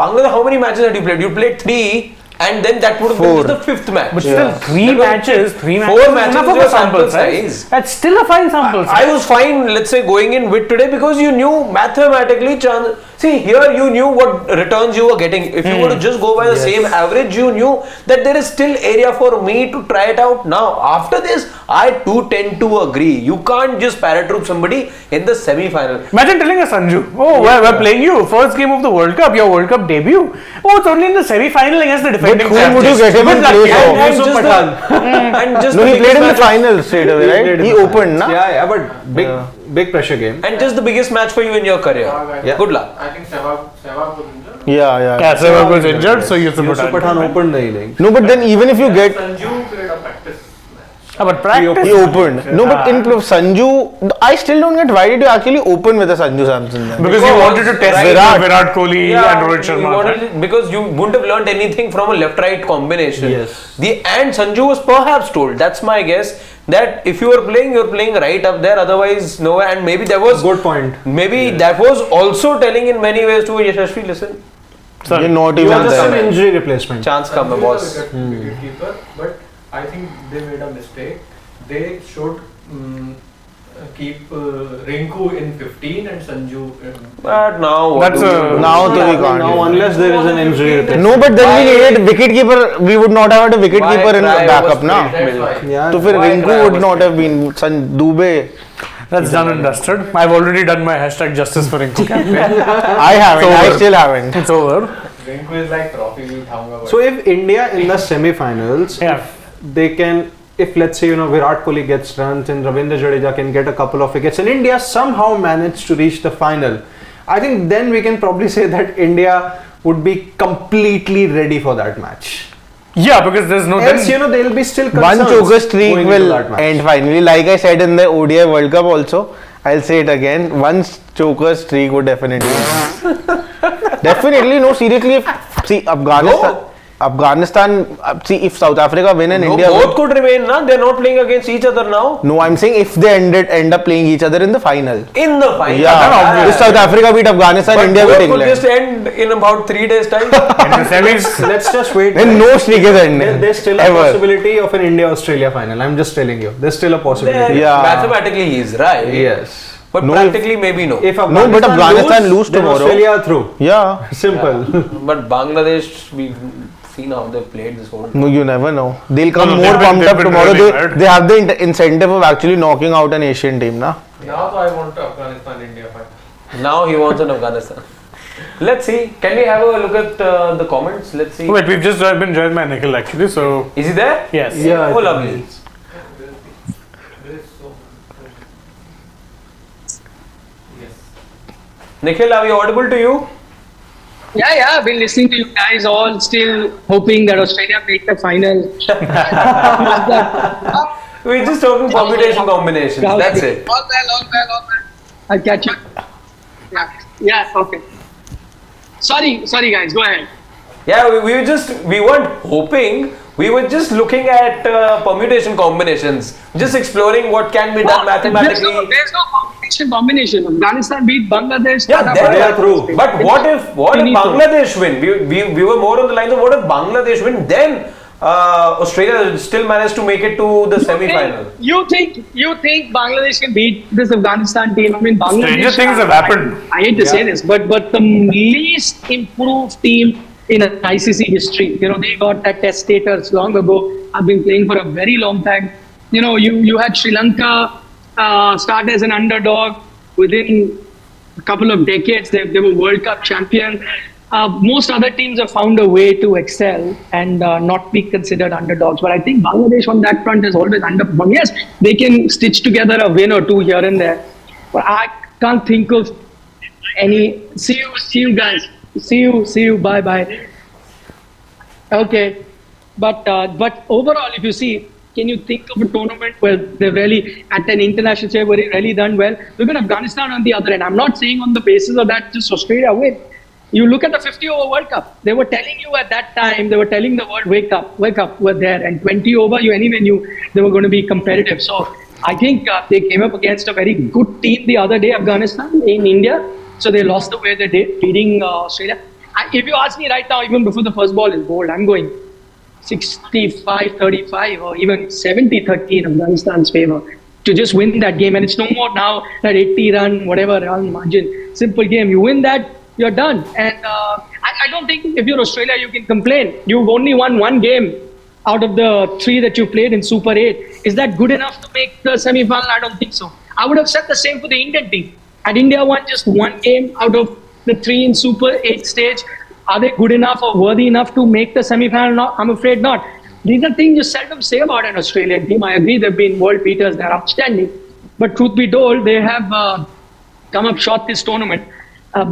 Bangladesh, how many matches had you played? You played 3, and then that would have been 4. just the 5th match. But still, three That was- matches, 4 is matches enough is of your a sample sample size. size. That's still a fine sample size. I was fine, let's say, going in with today because you knew mathematically. See, here you knew what returns you were getting. If you were to just go by the same average, you knew that there is still area for me to try it out. Now, after this, I too tend to agree. You can't just paratroop somebody in the semi-final. Imagine telling a Sanju, oh, we're playing you, first game of the World Cup, your World Cup debut. Oh, it's only in the semi-final against the defending But whom would you champions. get him in Good luck, place yeah. of? And Yusuf just Pathan. and just No, the he biggest played in the match- final straight away, played right? in He the opened, na? Yeah, but big pressure game. And just the biggest match for you in your career. Yeah. Good luck. I think Sehwag was injured. Yeah. Yeah, Sehwag was injured, so Yusuf Yusuf Pathan. Pathan opened the innings. No, but then even if you get. Sanju played a practice match. But practice. He opened. No, but in Sanju, I still don't get why did you actually open with a Sanju Samson then? Because he wanted to test Virat Kohli and Rohit you Sharma. wanted right? it because you wouldn't have learned anything from a left-right combination. Yes. And Sanju was perhaps told, that's my guess, that if you were playing, you're playing right up there, otherwise nowhere. And maybe there was Good point. Maybe that was also telling in many ways to Yashashvi, listen, You're not You even are just an there. injury replacement. chance come, Sanju boss. is a wicket keeper, but I think they made a mistake. They should keep Rinku in 15 and Sanju in But now, what That's do a- you do? Now Not to we happening can't. now unless there is an injury replacement. No, but then Why- we needed wicketkeeper. We would not have had a wicketkeeper in try backup over now. split? That's why. Yeah. So फिर Why Rinku try would was not played? have been Dubey. That's done and dusted. I've already done my hashtag justice for Rinku campaign. I haven't. It's I over. still haven't. It's over. Rinku is like trophy uthanga. So if India in the semi-finals, Yeah. they can, if let's say Virat Kohli gets runs and Ravindra Jadeja can get a couple of wickets, and India somehow managed to reach the final, I think then we can probably say that India would be completely ready for that match. Yeah, because there's no. Else, Then, there'll be still One concerns choker streak going into will that match. end finally. Like I said in the ODI World Cup also, I'll say it again. One choker streak would definitely end. Definitely, no, seriously. See, Afghanistan, see, if South Africa win and No, India both win. could remain, na? They're not playing against each other now. No, I'm saying if they end up playing each other in the final. In the final. Yeah, if South Africa beat Afghanistan, But India both beat could England. just end in about 3 days' time. in the semis, Let's just wait. Then no streak is ending. There's still a Ever. possibility of an India-Australia final. I'm just telling you. There's still a possibility. Yeah. Mathematically, he is right. Yes. But No, practically, maybe no. If No, but Afghanistan lose then tomorrow. Australia are through. Yeah. Simple. But Bangladesh, we've seen how they've played this whole. No, you never know. They'll come No, more they've been- pumped they've up been tomorrow. really They, bad. they have the incentive of actually knocking out an Asian team, na? Now so I want Afghanistan India final. Now he wants an Afghanistan. Let's see. Can we have a look at the comments? Let's see. wait, we've just been joined by Nikhil actually. So Is he there? yes. Yeah. I Oh, think lovely. There is so yes. Nikhil, are we audible to you? Yeah, I've been listening to you guys all, still hoping that Australia make the final. We're just talking permutation combinations. That's it. All well. I'll catch you. Yeah, okay. Sorry guys, go ahead. Yeah, we weren't hoping. We were just looking at permutation combinations, just exploring what can be done mathematically. There's no combination. Afghanistan beat Bangladesh. Yeah, they are through. But what if Finito. Bangladesh win? We were more on the lines of what if Bangladesh win? Then Australia still managed to make it to the semi-final. You think Bangladesh can beat this Afghanistan team? I mean, Bangladesh. Stranger things have happened. I hate to say this, but the least improved team in ICC history. They got that test status long ago. I've been playing for a very long time. You had Sri Lanka start as an underdog. Within a couple of decades, they were World Cup champion. most other teams have found a way to excel and not be considered underdogs. But I think Bangladesh on that front has always underperformed. Yes, they can stitch together a win or two here and there, but I can't think of any. See you guys. See you. Bye. Okay, but overall, if you see, can you think of a tournament where they've really, at an international stage, where they've really done well? Look at Afghanistan on the other end. I'm not saying on the basis of that just Australia win. You look at the 50-over World Cup. They were telling you at that time, they were telling the world, wake up, we're there. And 20 over, you anyway knew they were going to be competitive. So I think they came up against a very good team the other day, Afghanistan, in India. So they lost the way they did, beating Australia. If you ask me right now, even before the first ball is bowled, I'm going 65-35 or even 70-30 in Afghanistan's favor to just win that game. And it's no more now that 80 run, whatever run margin, simple game. You win that, you're done. And I don't think if you're Australia, you can complain. You've only won one game out of the 3 that you played in Super 8. Is that good enough to make the semi-final? I don't think so. I would have said the same for the Indian team. Had India won just one game out of the 3 in Super 8 stage, are they good enough or worthy enough to make the semi-final? No, I'm afraid not. These are things you seldom say about an Australian team. I agree they've been world beaters, they're outstanding. But truth be told, they have come up short this tournament.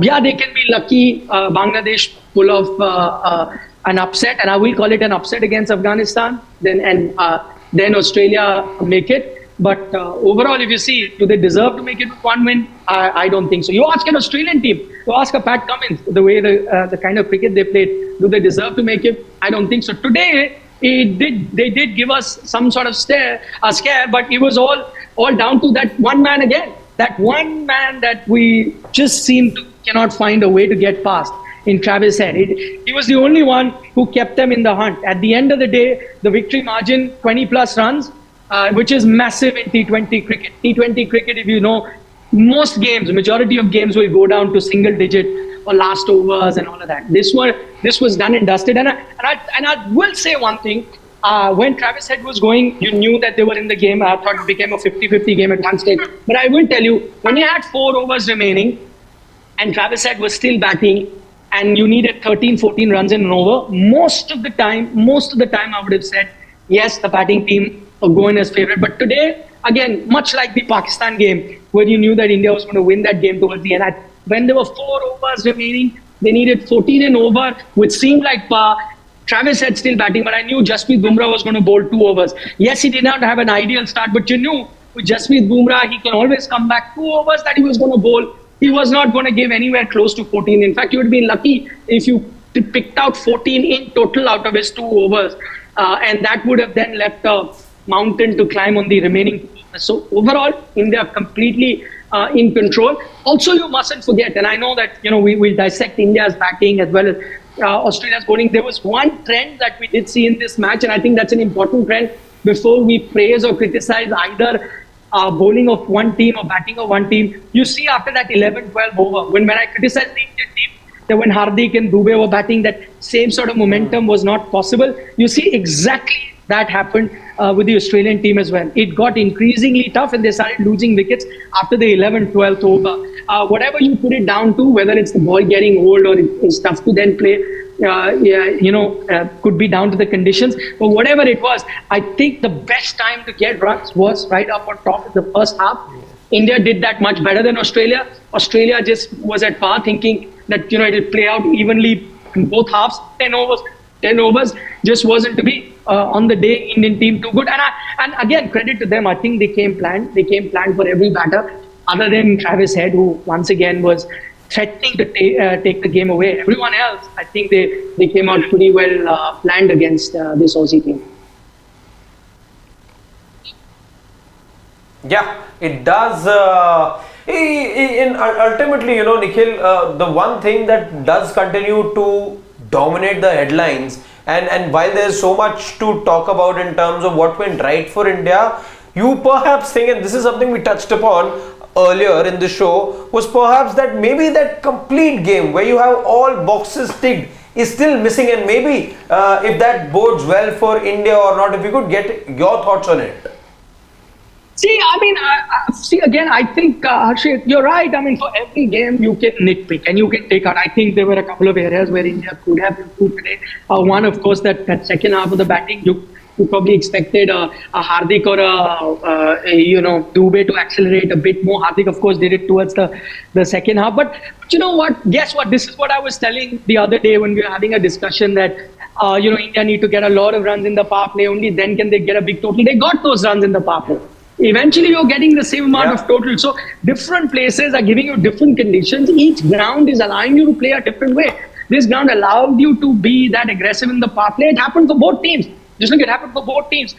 Yeah, they can be lucky. Bangladesh pull off an upset, and I will call it an upset against Afghanistan. Then Australia make it. But overall, if you see, do they deserve to make it with one win? I don't think so. You ask an Australian team, you ask a Pat Cummins, the way the kind of cricket they played, do they deserve to make it? I don't think so. Today, they did give us some sort of scare, but it was all down to that one man again. That one man that we just cannot find a way to get past in Travis Head. He was the only one who kept them in the hunt. At the end of the day, the victory margin, 20 plus runs, which is massive in T20 cricket. T20 cricket, if you know, most games, majority of games will go down to single digit or last overs and all of that. This was done and dusted. And I will say one thing. When Travis Head was going, you knew that they were in the game. I thought it became a 50-50 game at one stage. But I will tell you, when you had 4 overs remaining and Travis Head was still batting and you needed 13-14 runs in an over, most of the time I would have said, yes, the batting team are going as favorite. But today, again, much like the Pakistan game, where you knew that India was going to win that game towards the end, when there were 4 overs remaining, they needed 14 and over, which seemed like par. Travis Head still batting, but I knew Jasprit Bumrah was going to bowl 2 overs. Yes, he did not have an ideal start, but you knew with Jasprit Bumrah, he can always come back. 2 overs that he was going to bowl, he was not going to give anywhere close to 14. In fact, you would be lucky if you picked out 14 in total out of his 2 overs. And that would have then left a mountain to climb on the remaining 2 overs. So overall, India completely in control. Also, you mustn't forget, and I know that we will dissect India's batting as well as Australia's bowling. There was one trend that we did see in this match, and I think that's an important trend before we praise or criticize either bowling of one team or batting of one team. You see after that 11-12 over, when I criticized the Indian team, that when Hardik and Dubey were batting, that same sort of momentum was not possible. You see exactly that happened with the Australian team as well. It got increasingly tough and they started losing wickets after the 11th, 12th over. Whatever you put it down to, whether it's the ball getting old or it's tough to then play, could be down to the conditions. But whatever it was, I think the best time to get runs was right up on top of the first half. India did that much better than Australia. Australia just was at par thinking that it'll play out evenly in both halves. 10 overs just wasn't to be. On the day, Indian team too good. And again, credit to them. I think they came planned. They came planned for every batter, other than Travis Head, who once again was threatening to take the game away. Everyone else, I think they came out pretty well planned against this Aussie team. Yeah, it does. Ultimately, Nikhil, the one thing that does continue to dominate the headlines, and while there's so much to talk about in terms of what went right for India, you perhaps think, and this is something we touched upon earlier in the show, was perhaps that maybe that complete game where you have all boxes ticked is still missing, and maybe if that bodes well for India or not, if you could get your thoughts on it. See, I mean, see again. I think Harshit, you're right. I mean, for every game you can nitpick and you can take out. I think there were a couple of areas where India could have improved today. One, of course, that second half of the batting, you probably expected a Hardik or a Dubey to accelerate a bit more. Hardik, of course, did it towards the second half. But you know what? Guess what? This is what I was telling the other day when we were having a discussion that India need to get a lot of runs in the power play. Only then can they get a big total. They got those runs in the power play. Eventually, you're getting the same amount of total. So different places are giving you different conditions. Each ground is allowing you to play a different way. This ground allowed you to be that aggressive in the power play. It happened for both teams. Just look, it happened for both teams.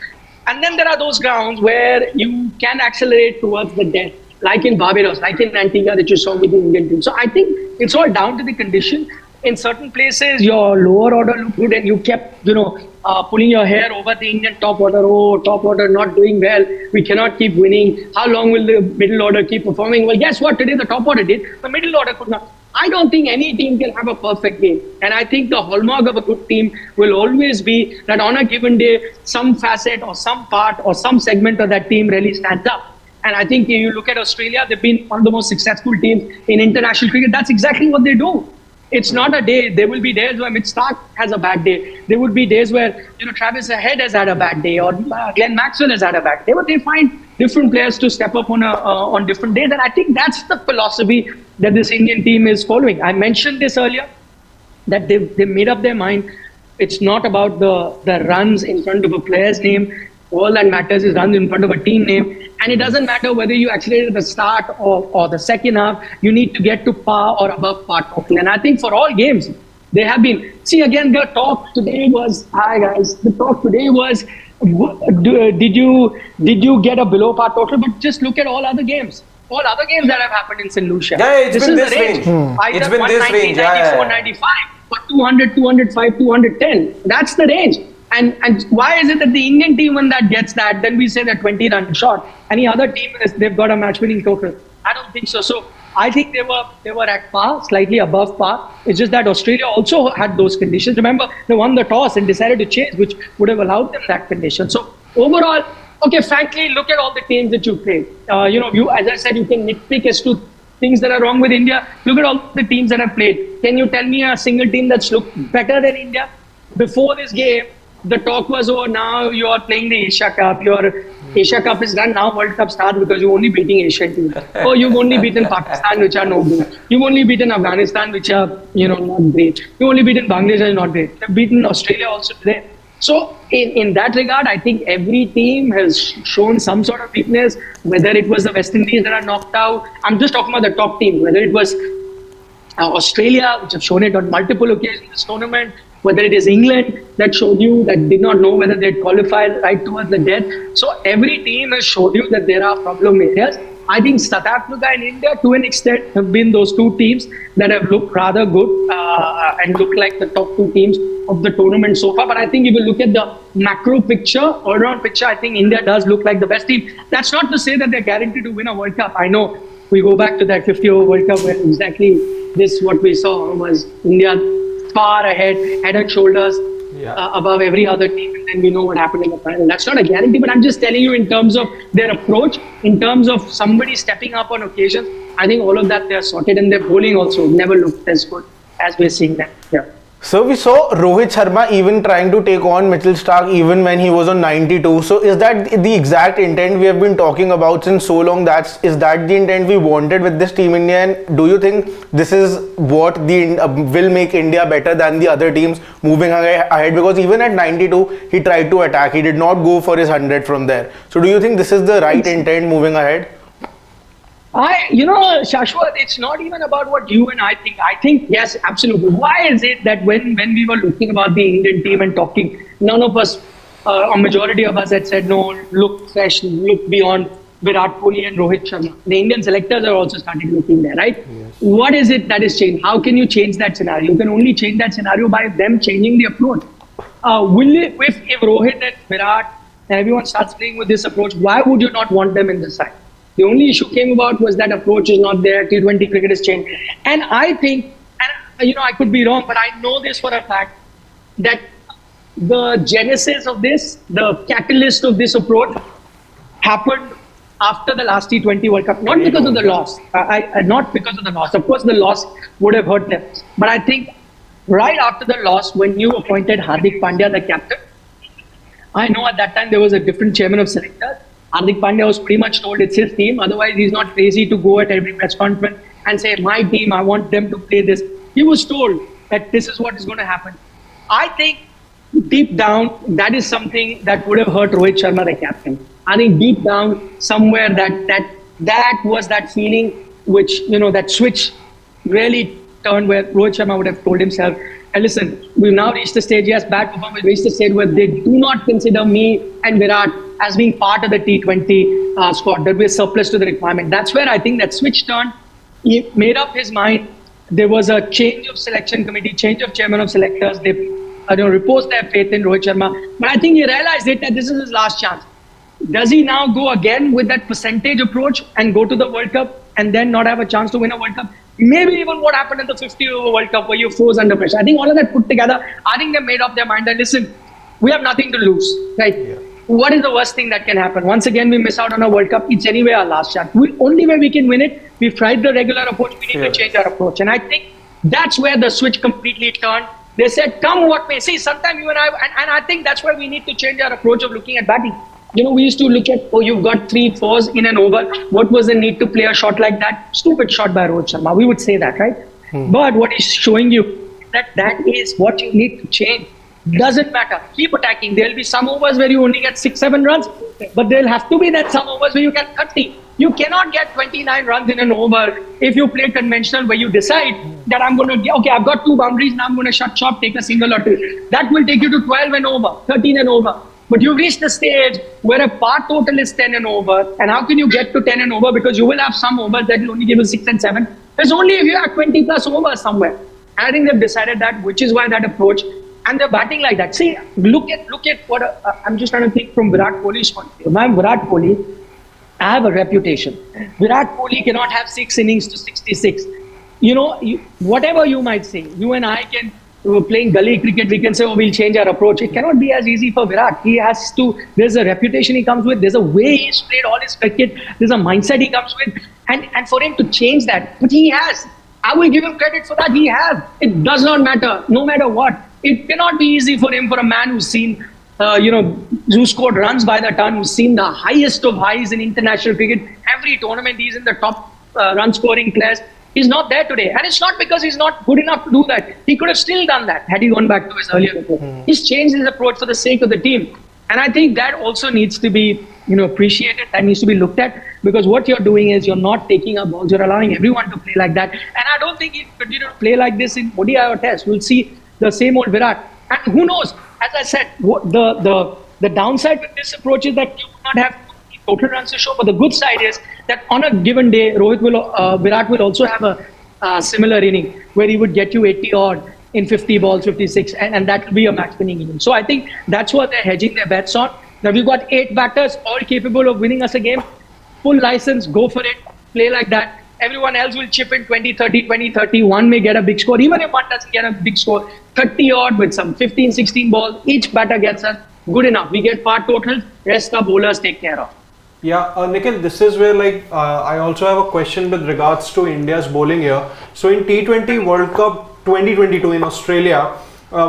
And then there are those grounds where you can accelerate towards the death, like in Barbados, like in Antigua that you saw with the Indian team. So I think it's all down to the condition. In certain places, your lower order looked good and you kept, pulling your hair over the Indian top order. Oh, top order not doing well. We cannot keep winning. How long will the middle order keep performing? Well, guess what? Today the top order did. The middle order could not. I don't think any team can have a perfect game. And I think the hallmark of a good team will always be that on a given day, some facet or some part or some segment of that team really stands up. And I think if you look at Australia, they've been one of the most successful teams in international cricket. That's exactly what they do. It's not a day. There will be days where Mitch Starc has a bad day. There would be days where Travis Head has had a bad day, or Glenn Maxwell has had a bad day. But they find different players to step up on different days, and I think that's the philosophy that this Indian team is following. I mentioned this earlier that they made up their mind. It's not about the runs in front of a player's name. All that matters is runs in front of a team name. And it doesn't matter whether you accelerate at the start or the second half, you need to get to par or above par total. And I think for all games, they have been. See, again, the talk today was, hi guys, the talk today was, did you get a below par total? But just look at all other games. All other games that have happened in St. Lucia. Yeah, it's this been is this the range. range. It's been this range. 94, 95, or 200, 205, 210. That's the range. And why is it that the Indian team, when that gets that, then we say they're 20 runs short? Any other team, they've got a match-winning total? I don't think so. So I think they were at par, slightly above par. It's just that Australia also had those conditions. Remember, they won the toss and decided to chase, which would have allowed them that condition. So overall, okay, frankly, look at all the teams that you played. As I said, you can nitpick as to things that are wrong with India. Look at all the teams that have played. Can you tell me a single team that's looked better than India? Before this game, the talk was, oh, now you are playing the Asia Cup. Your Asia Cup is done. Now World Cup starts because you're only beating Asian teams. Oh, you've only beaten Pakistan, which are no good. You've only beaten Afghanistan, which are, not great. You've only beaten Bangladesh, not great. You've beaten Australia also today. So in that regard, I think every team has shown some sort of weakness, whether it was the West Indies that are knocked out. I'm just talking about the top team, whether it was Australia, which have shown it on multiple occasions in this tournament, whether it is England that showed you that did not know whether they'd qualified right towards the death. So every team has showed you that there are problem areas. I think South Africa and India, to an extent, have been those two teams that have looked rather good and looked like the top two teams of the tournament so far. But I think if you look at the macro picture, all-round picture, I think India does look like the best team. That's not to say that they're guaranteed to win a World Cup. I know we go back to that 50-over World Cup where exactly this, what we saw was India far ahead, head and shoulders above every other team, and then we know what happened in the final. That's not a guarantee, but I'm just telling you in terms of their approach, in terms of somebody stepping up on occasion, I think all of that they're sorted, and their bowling also never looked as good as we're seeing that. Yeah. So we saw Rohit Sharma even trying to take on Mitchell Starc even when he was on 92. So is that the exact intent we have been talking about since so long? Is that the intent we wanted with this Team India? And do you think this is what will make India better than the other teams moving ahead? Because even at 92, he tried to attack. He did not go for his 100 from there. So do you think this is the right intent moving ahead? Shashwat, it's not even about what you and I think. I think, yes, absolutely. Why is it that when we were looking about the Indian team and talking, none of us, a majority of us had said, no, look fresh, look beyond Virat Kohli and Rohit Sharma. The Indian selectors are also starting looking there, right? Yes. What is it that is changed? How can you change that scenario? You can only change that scenario by them changing the approach. If Rohit and Virat and everyone starts playing with this approach, why would you not want them in the side? The only issue came about was that approach is not there. T20 cricket has changed. And I think, I could be wrong, but I know this for a fact, that the genesis of this, the catalyst of this approach happened after the last T20 World Cup, not because of the loss. Not because of the loss. Of course, the loss would have hurt them. But I think right after the loss, when you appointed Hardik Pandya the captain, I know at that time there was a different chairman of selectors. Hardik Pandya was pretty much told it's his team. Otherwise, he's not crazy to go at every press conference and say, my team, I want them to play this. He was told that this is what is going to happen. I think deep down, that is something that would have hurt Rohit Sharma, the captain. I think deep down, somewhere that was that feeling which, that switch really turned where Rohit Sharma would have told himself, hey, listen, we've now reached the stage, yes, bad performance, reached the stage where they do not consider me and Virat as being part of the T20 squad. There'll be a surplus to the requirement. That's where I think that switch turned. He made up his mind. There was a change of selection committee, change of chairman of selectors. They reposed their faith in Rohit Sharma. But I think he realized that this is his last chance. Does he now go again with that percentage approach and go to the World Cup and then not have a chance to win a World Cup? Maybe even what happened in the 50-over World Cup where you froze under pressure. I think all of that put together, I think they made up their mind that, listen, we have nothing to lose, right? Yeah. What is the worst thing that can happen? Once again, we miss out on a World Cup. It's anyway our last chance. Only way we can win it, we've tried the regular approach, we need to change our approach. And I think that's where the switch completely turned. They said, come what may. See, sometimes you and I think that's why we need to change our approach of looking at batting. We used to look at, you've got 3-4s in an over. What was the need to play a shot like that? Stupid shot by Rohit Sharma. We would say that, right? But what he's showing you, that is what you need to change. Doesn't matter. Keep attacking. There'll be some overs where you only get 6-7 runs, but there'll have to be that some overs where you get 30. You cannot get 29 runs in an over if you play conventional where you decide that I'm going to, I've got 2 boundaries, now I'm going to shut shop, take a single or 2. That will take you to 12 and over, 13 and over. But you've reached the stage where a par total is 10 and over. And how can you get to 10 and over? Because you will have some overs that will only give you 6 and 7. There's only if you have 20 plus overs somewhere. And I think they've decided that, which is why that approach. And they're batting like that. See, look at what I'm just trying to think from Virat Kohli's point of view. If I'm Virat Kohli, I have a reputation. Virat Kohli cannot have 6 innings to 66. Whatever you might say, you and I can, playing gully cricket, we can say, we'll change our approach. It cannot be as easy for Virat. He has to, there's a reputation he comes with, there's a way he's played all his cricket, there's a mindset he comes with, and for him to change that, but he has. I will give him credit for that, he has. It does not matter, no matter what. It cannot be easy for him, for a man who's seen, who scored runs by the ton, who's seen the highest of highs in international cricket. Every tournament, he's in the top run-scoring players. He's not there today. And it's not because he's not good enough to do that. He could have still done that had he gone back to his earlier approach. He's changed his approach for the sake of the team. And I think that also needs to be, appreciated. That needs to be looked at, because what you're doing is you're not taking up balls. You're allowing everyone to play like that. And I don't think he'll continue to play like this in ODI or Test. We'll see the same old Virat. And who knows? As I said, the downside with this approach is that you will not have total runs to show. But the good side is that on a given day, Virat will also have a similar inning where he would get you 80 odd in 50 balls, 56, and that will be a match-winning inning. So I think that's what they're hedging their bets on. Now we've got 8 batters, all capable of winning us a game. Full license, go for it, play like that. Everyone else will chip in 20-30, 20-30. One may get a big score. Even if one doesn't get a big score, 30 odd with some 15, 16 balls, each batter gets us good enough. We get par totals, rest the bowlers take care of. Yeah, Nikhil, this is where I also have a question with regards to India's bowling here. So in T20 World Cup 2022 in Australia,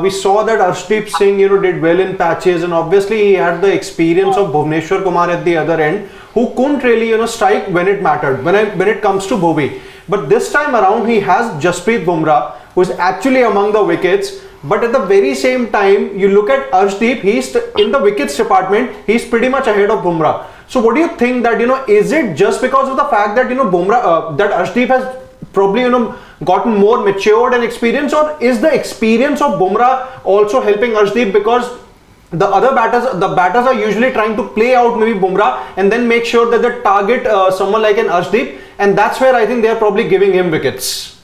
we saw that Arshdeep Singh, did well in patches, and obviously he had the experience of Bhuvneshwar Kumar at the other end, who couldn't really, strike when it mattered, when it comes to Bhuvi. But this time around, he has Jasprit Bumrah, who is actually among the wickets. But at the very same time, you look at Arshdeep, he's in the wickets department, he's pretty much ahead of Bumrah. So what do you think that, is it just because of the fact that, Bumrah, that Arshdeep has probably, gotten more matured and experienced, or is the experience of Bumrah also helping Arshdeep, because the batters are usually trying to play out maybe Bumrah and then make sure that they target someone like an Arshdeep, and that's where I think they are probably giving him wickets.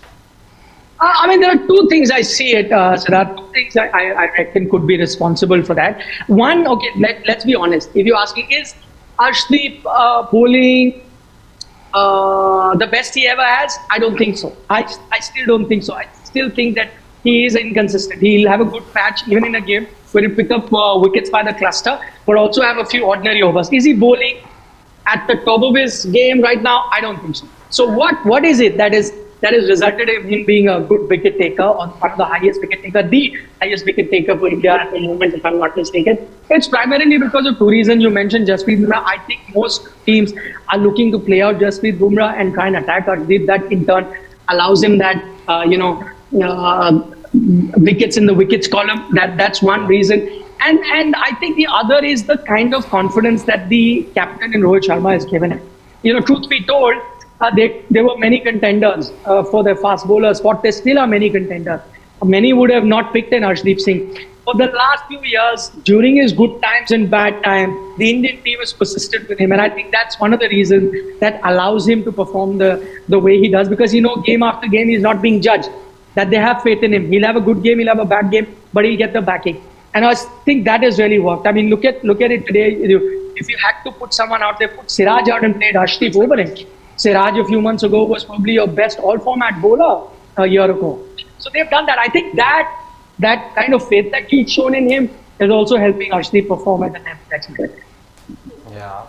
There are 2 things I see it, Siddharth. 2 things I reckon could be responsible for that. One, okay, let's be honest. If you're asking, is Arshdeep bowling the best he ever has? I don't think so. I still don't think so. I still think that he is inconsistent. He'll have a good patch even in a game where he'll pick up wickets by the cluster, but also have a few ordinary overs. Is he bowling at the top of his game right now? I don't think so. So what is it that is resulted in him being a good wicket taker, or one of the highest wicket taker, the highest wicket taker for India at the moment, if I'm not mistaken? It's primarily because of two reasons. You mentioned Jasprit Bumrah. I think most teams are looking to play out Jasprit Bumrah and try and attack Arshdeep. That in turn allows him that wickets in the wickets column. That's one reason. And I think the other is the kind of confidence that the captain in Rohit Sharma has given him. Truth be told, there were many contenders for their fast bowlers. There still are many contenders. Many would have not picked an Arshdeep Singh. For the last few years, during his good times and bad times, the Indian team has persisted with him. And I think that's one of the reasons that allows him to perform the way he does. Because, game after game, he's not being judged. That they have faith in him. He'll have a good game, he'll have a bad game, but he'll get the backing. And I think that has really worked. I mean, look at it today. If you had to put someone out there, put Siraj out and played Arshdeep over him. Siraj a few months ago was probably your best all-format bowler a year ago. So they've done that. I think that kind of faith that he's shown in him is also helping Arshdeep perform at the next level. Yeah.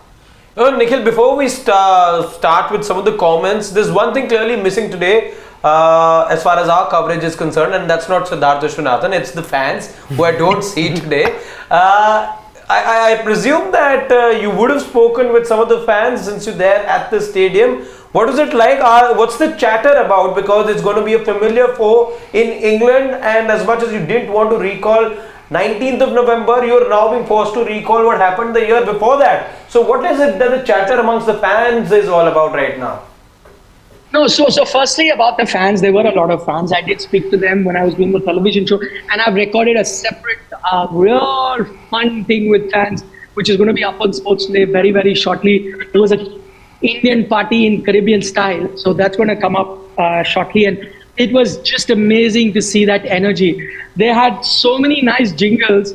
Nikhil, before we start with some of the comments, there's one thing clearly missing today as far as our coverage is concerned, and that's not Siddharth Vishwanathan, it's the fans who I don't see today. I presume that you would have spoken with some of the fans since you're there at the stadium. What was it like? What's the chatter about? Because it's going to be a familiar foe in England, and as much as you didn't want to recall 19th of November, you're now being forced to recall what happened the year before that. So what is it that the chatter amongst the fans is all about right now? No, so firstly about the fans, there were a lot of fans. I did speak to them when I was doing the television show, and I've recorded a separate, real fun thing with fans, which is going to be up on Sports Today very, very shortly. There was an Indian party in Caribbean style, so that's going to come up shortly, and it was just amazing to see that energy. They had so many nice jingles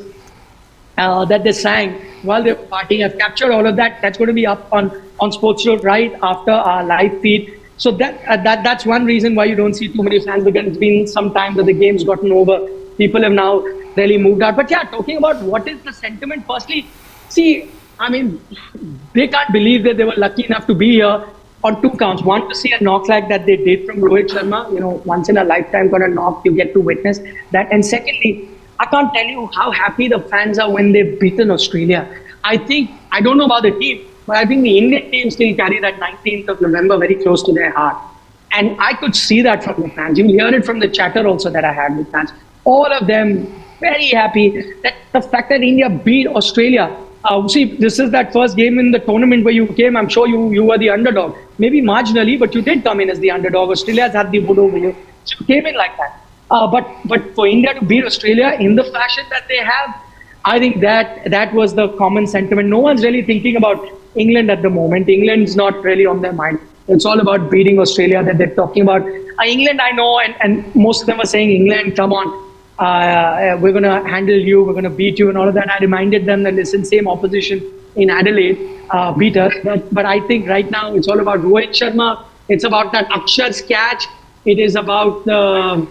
that they sang while they were partying. I've captured all of that. That's going to be up on Sports Show right after our live feed. So that's one reason why you don't see too many fans, because it's been some time that the game's gotten over. People have now really moved out. But yeah, talking about what is the sentiment, firstly, see, I mean, they can't believe that they were lucky enough to be here on two counts. One, to see a knock like that they did from Rohit Sharma, once in a lifetime got a knock, you get to witness that. And secondly, I can't tell you how happy the fans are when they've beaten Australia. I don't know about the team, but I think the Indian team still carry that 19th of November very close to their heart. And I could see that from the fans. You hear it from the chatter also that I had with fans. All of them very happy that the fact that India beat Australia. See, this is that first game in the tournament where you came. I'm sure you were the underdog. Maybe marginally, but you did come in as the underdog. Australia's had the wood over you. So you came in like that. But for India to beat Australia in the fashion that they have, I think that was the common sentiment. No one's really thinking about England at the moment. England's not really on their mind. It's all about beating Australia that they're talking about. England, I know, and most of them are saying, England, come on, we're going to handle you, we're going to beat you and all of that. I reminded them that, listen, same opposition in Adelaide beat us. But I think right now it's all about Rohit Sharma. It's about that Akshar's catch. It is about the...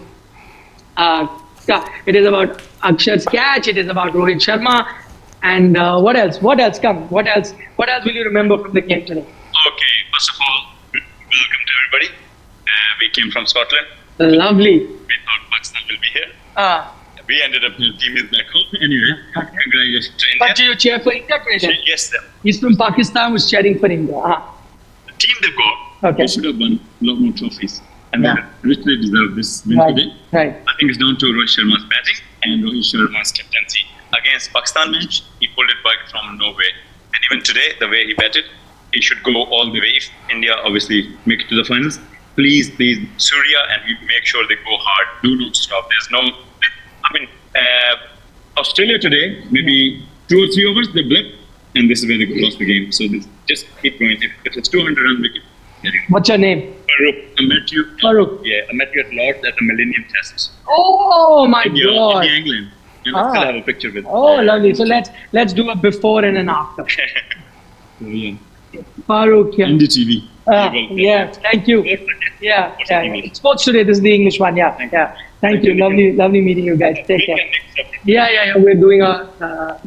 it is about Akshar's catch. It is about Rohit Sharma. And what else? What else? Come. What else will you remember from the game today? Okay, first of all, welcome to everybody. We came from Scotland. Lovely. We thought Pakistan will be here. We ended up team is back home. Anyway, congratulations to India. But you cheer for India today? Yes, sir. He's from Pakistan, was cheering for India. The team they've got, they should have won a lot more trophies. And they richly deserve this win today. Right. I think it's down to Rohit Sharma's batting and Rohit Sharma's captaincy. Against Pakistan match, he pulled it back from nowhere. And even today, the way he batted, he should go all the way. If India obviously make it to the finals, please, Surya, and we make sure they go hard. Do not stop. There's no... Australia today, maybe 2 or 3 overs, they blip, and this is where they lost the game. So just keep going. If it's 200 runs, we can get it. What's your name? Farooq. I met you. Farooq. Yeah, I met you at Lord's at the Millennium Test. Oh my God! In England. You know, still have a picture with. Oh, lovely. So let's do a before and an after. Brilliant. Farooq, yeah. NDTV. Yeah, thank you. Yeah. Sports Today. This is the English one. Yeah. Thank you. Lovely meeting you guys. Take care. Yeah. We're doing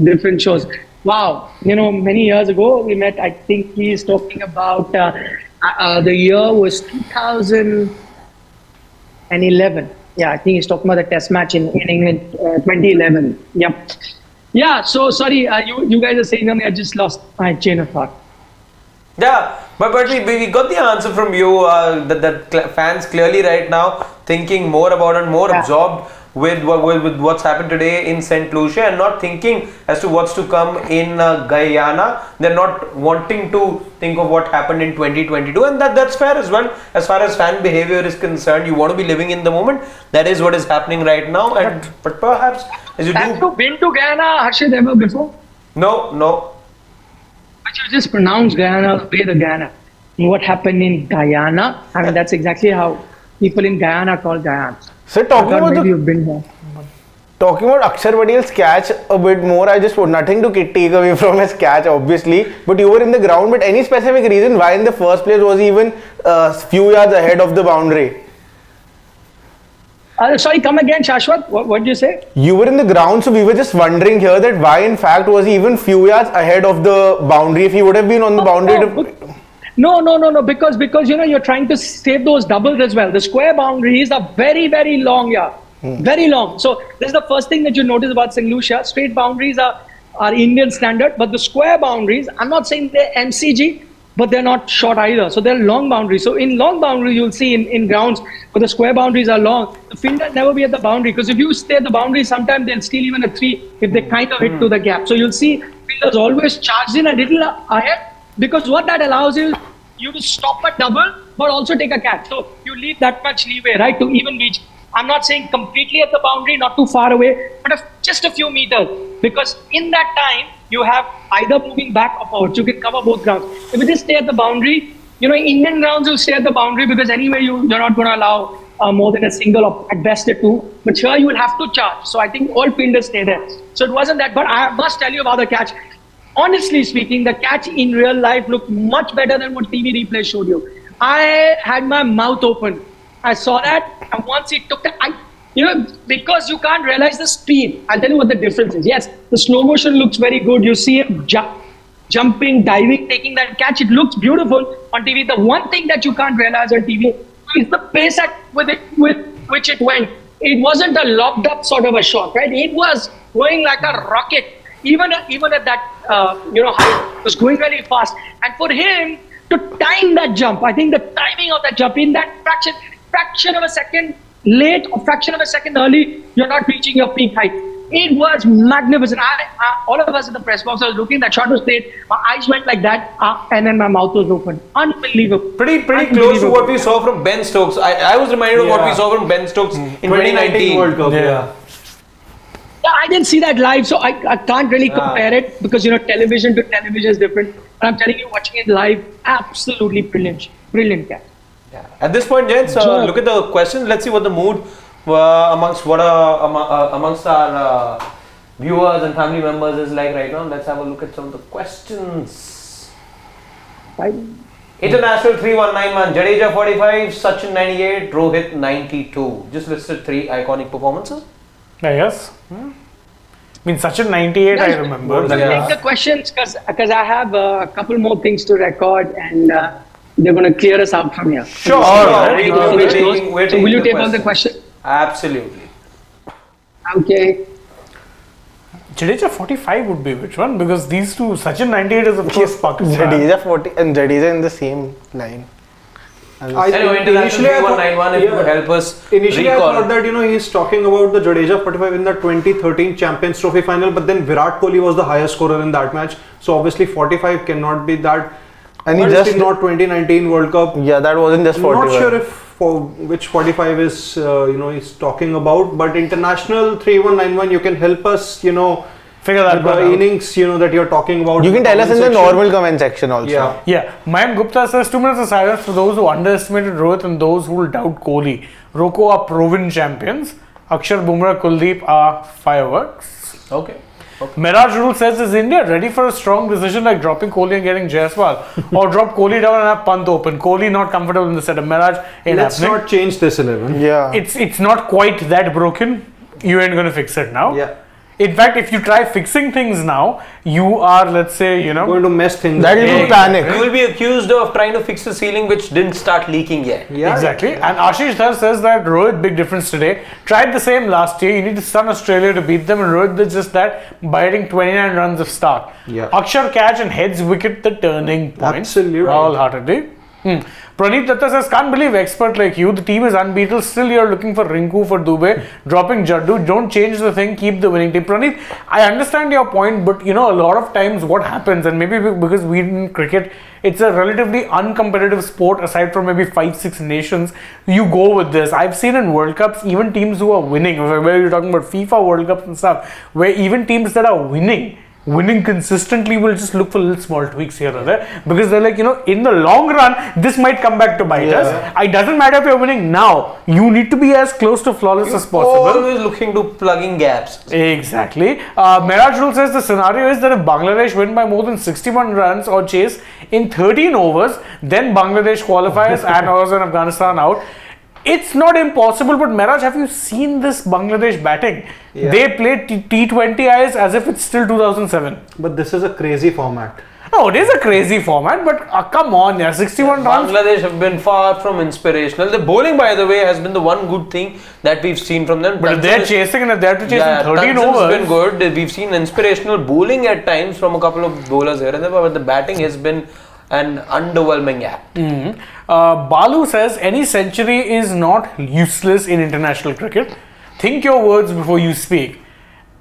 different shows. wow, many years ago we met. I think he's talking about the year was 2011. Yeah, I think he's talking about the test match in England, 2011. Yep. Yeah, so sorry, you guys are saying something, I just lost my chain of thought. Yeah, but we got the answer from you that fans clearly right now thinking more about and more absorbed with what's happened today in St. Lucia and not thinking as to what's to come in Guyana. They're not wanting to think of what happened in 2022, and that's fair as well. As far as fan behavior is concerned, you want to be living in the moment. That is what is happening right now. But perhaps as you Have you been to Guyana, Harshit, ever before? No. But you just pronounce Guyana the way the Guyana. What happened in Guyana? I mean, that's exactly how people in Guyana call Guyana. So talking about you've been there. Talking about Axar Patel's catch a bit more, I just want nothing to take away from his catch, obviously. But you were in the ground. But any specific reason why in the first place was he even a few yards ahead of the boundary? Sorry, come again, Shashwat. What did you say? You were in the ground, so we were just wondering here that why, in fact, was he even few yards ahead of the boundary? If he would have been on the boundary. No. Because you're trying to save those doubles as well. The square boundaries are very, very long, very long. So this is the first thing that you notice about St. Lucia. Straight boundaries are Indian standard, but the square boundaries, I'm not saying they're MCG, but they're not short either. So they're long boundaries. So in long boundaries, you'll see in grounds where the square boundaries are long, the fielder never be at the boundary, because if you stay at the boundary, sometimes they'll steal even a 3 if they kind of hit to the gap. So you'll see fielders always charged in a little ahead, because what that allows you to stop a double, but also take a catch. So you leave that much leeway, right, to even reach. I'm not saying completely at the boundary, not too far away, but just a few meters. Because in that time, you have either moving back or forward. You can cover both grounds. If you just stay at the boundary, Indian grounds will stay at the boundary because anyway, you're not going to allow more than a single or at best a 2. But here you will have to charge. So I think all fielders stay there. So it wasn't that, but I must tell you about the catch. Honestly speaking, the catch in real life looked much better than what TV replay showed you. I had my mouth open. I saw that, and once he took because you can't realize the speed. I'll tell you what the difference is. Yes, the slow motion looks very good. You see him jumping, diving, taking that catch. It looks beautiful on TV. The one thing that you can't realize on TV is the pace with which it went. It wasn't a locked up sort of a shot, right? It was going like a rocket. Even at that height, it was going very fast. And for him to time that jump, I think the timing of that jump in that fraction of a second late or fraction of a second early, you're not reaching your peak height. It was magnificent. All of us in the press box, I was looking, that shot was played, my eyes went like that, and then my mouth was open. Unbelievable. Pretty close to what we saw from Ben Stokes. I was reminded of what we saw from Ben Stokes in 2019 World Cup. Yeah, I didn't see that live, so I can't really compare it, because television to television is different. But I'm telling you, watching it live, absolutely brilliant catch. Yeah. At this point, gents, look at the questions. Let's see what the mood amongst our viewers and family members is like right now. Let's have a look at some of the questions. International 3191, Jadeja 45, Sachin 98, Rohit 92. Just listed 3 iconic performances. Yes. I mean, Sachin 98, I remember. Take the questions, because I have a couple more things to record, and they're going to clear us out from here. Sure. We're taking will you take all the questions? Absolutely. Okay. Jadeja 45 would be which one? Because these two, Sachin 98 is of course Pakistan. Jadeja 40 and Jadeja in the same line. Initially, I thought, if you could help us Initially, recall. I thought that he's talking about the Jadeja 45 in the 2013 Champions Trophy final, but then Virat Kohli was the highest scorer in that match, so obviously 45 cannot be that. And he just just not 2019 World Cup. Yeah, that wasn't just 45. Not sure which 45 is he's talking about, but international 3191, you can help us Figure that the out. innings that you're talking about. You can tell us in the section. normal comment section also. Yeah, Mayank Gupta says 2 minutes of silence for those who underestimated Rohit and those who will doubt Kohli. Roko are proven champions. Akshar, Bumrah, Kuldeep are fireworks. Okay. Miraj Rule says, is India ready for a strong decision like dropping Kohli and getting Jaiswal? Or drop Kohli down and have Pant open? Kohli not comfortable in the setup. Miraj, ain't Let's happening. not change this 11. Yeah. It's not quite that broken. You ain't going to fix it now. Yeah. In fact, if you try fixing things now, you are, let's say, Going to mess things That up. will be panic. You will be accused of trying to fix the ceiling which didn't start leaking yet. Yeah. Exactly. And Ashish Dhar says that Rohit, big difference today. Tried the same last year. You need to stun Australia to beat them. And Rohit did just that by hitting 29 runs of start. Yeah. Akshar catch and heads wicket the turning point. Absolutely. Wholeheartedly. Praneeth Datta says, can't believe expert like you. The team is unbeatable. Still, you're looking for Rinku for Dubey. Dropping Jaddu. Don't change the thing. Keep the winning team. Praneeth, I understand your point, but a lot of times what happens, and maybe because we in cricket, it's a relatively uncompetitive sport aside from maybe 5-6 nations. You go with this. I've seen in World Cups, even teams who are winning, where you're talking about FIFA World Cups and stuff, where even teams that are winning consistently will just look for little small tweaks here or there, because they're like, in the long run, this might come back to bite us. It doesn't matter if you're winning now, you need to be as close to flawless as possible. Always looking to plugging gaps. Exactly. Meraj Rule says the scenario is that if Bangladesh win by more than 61 runs or chase in 13 overs, then Bangladesh qualifies and Oz and Afghanistan out. It's not impossible, but Meraj, have you seen this Bangladesh batting? Yeah. They play T20 eyes as if it's still 2007. But this is a crazy format. No, it is a crazy format, but come on, 61 runs. Bangladesh have been far from inspirational. The bowling, by the way, has been the one good thing that we've seen from them. But if they're chasing and if they have to chase in 13 Tanzim's overs. been good. We've seen inspirational bowling at times from a couple of bowlers here and there, but the batting has been an underwhelming act. Balu says any century is not useless in international cricket. Think your words before you speak.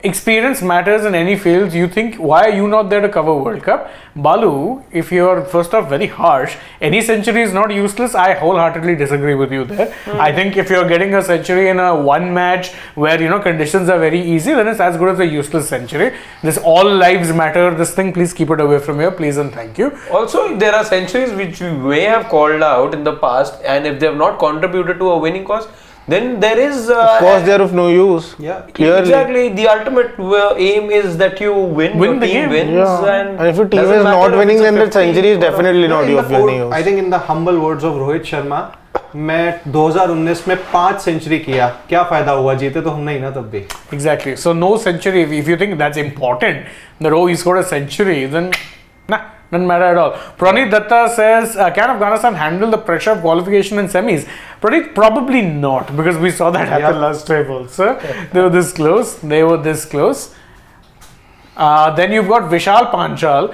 Experience matters in any fields. You think, why are you not there to cover World Cup? Balu, if you're first off very harsh, any century is not useless. I wholeheartedly disagree with you there. I think if you're getting a century in a one match where conditions are very easy, then it's as good as a useless century. This all lives matter, this thing, please keep it away from here, please and thank you. Also, there are centuries which we may have called out in the past, and if they have not contributed to a winning cause, then there is Of course, they're of no use. Yeah. Clearly. Exactly. The ultimate aim is that you win your the team game. wins, Yeah. and And if your team doesn't is matter not if winning, it's a then that 50 century is or a- definitely not In the of any use. I think in the humble words of Rohit Sharma, मैं 2019 में 5 century किया, क्या फायदा हुआ, जीते तो हम नहीं ना तब भी. Exactly. So no century, if you think that's important, that he scored a century, then doesn't matter at all. Praneeth Datta says, can Afghanistan handle the pressure of qualification in semis? Praneeth, probably not, because we saw that happen last time also. They were this close. Then you've got Vishal Panchal,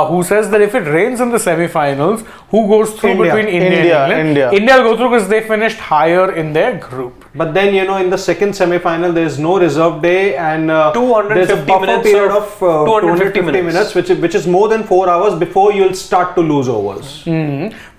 who says that if it rains in the semi-finals, who goes through India. between India and England? India. India will go through because they finished higher in their group. But then in the second semi-final there is no reserve day, and 250 there's a buffer minutes period of- of 250 minutes, which is more than 4 hours before you'll start to lose overs.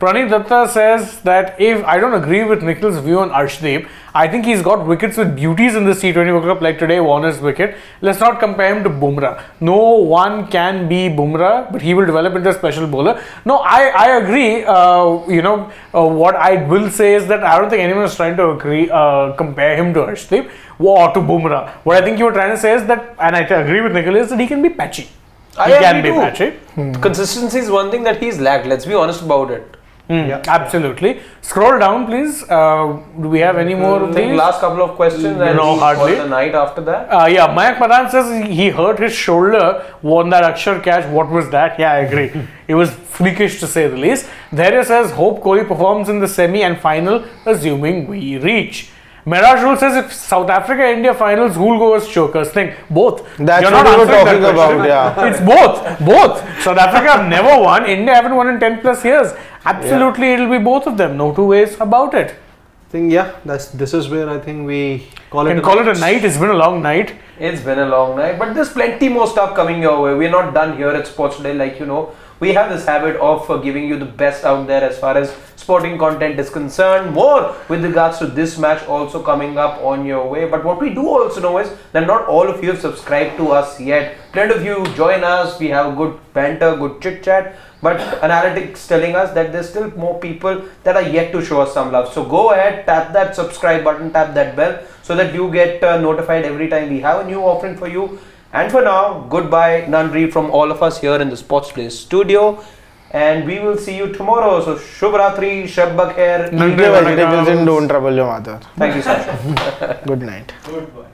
Praneeth Datta says that if I don't agree with Nikhil's view on Arshdeep, I think he's got wickets with beauties in this T20 World Cup, like today Warner's wicket. Let's not compare him to Bumrah. No one can be Bumrah, but he will develop into a special bowler. No, I agree. What I will say is that I don't think anyone is trying to compare him to Arshdeep or to Bumrah. What I think you were trying to say is that, and I agree with Nikhil, is that he can be patchy. He can be patchy. Consistency is one thing that he's lacked. Let's be honest about it. Absolutely. Scroll down, please. Do we have any more of I think these? last couple of questions and No, we hardly. call the night after that. Mayank Madan says he hurt his shoulder, won that Akshar catch. What was that? Yeah, I agree. It was freakish to say the least. Dhairya says, hope Kohli performs in the semi and final, assuming we reach. Meraj Rule says, if South Africa-India finals, who'll go as chokers? Think both. That's You're what not we were answering that talking question. about, yeah. It's both. South Africa have never won. India haven't won in 10 plus years. Absolutely, it'll be both of them. No two ways about it. I think this is where I think we call it. Can call it a night. It's been a long night. It's been a long night, but there's plenty more stuff coming your way. We're not done here at Sports Today. Like we have this habit of giving you the best out there as far as sporting content is concerned. More with regards to this match also coming up on your way. But what we do also know is that not all of you have subscribed to us yet. Plenty of you join us. We have good banter, good chit chat. But analytics telling us that there's still more people that are yet to show us some love. So go ahead, tap that subscribe button, tap that bell so that you get notified every time we have a new offering for you. And for now, goodbye, Nandri, from all of us here in the Sports Place studio. And we will see you tomorrow. So, Shubh Ratri, Shab Bakhair. Eat your vegetables and don't trouble your mother. Thank you, Sasha. Good night. Goodbye.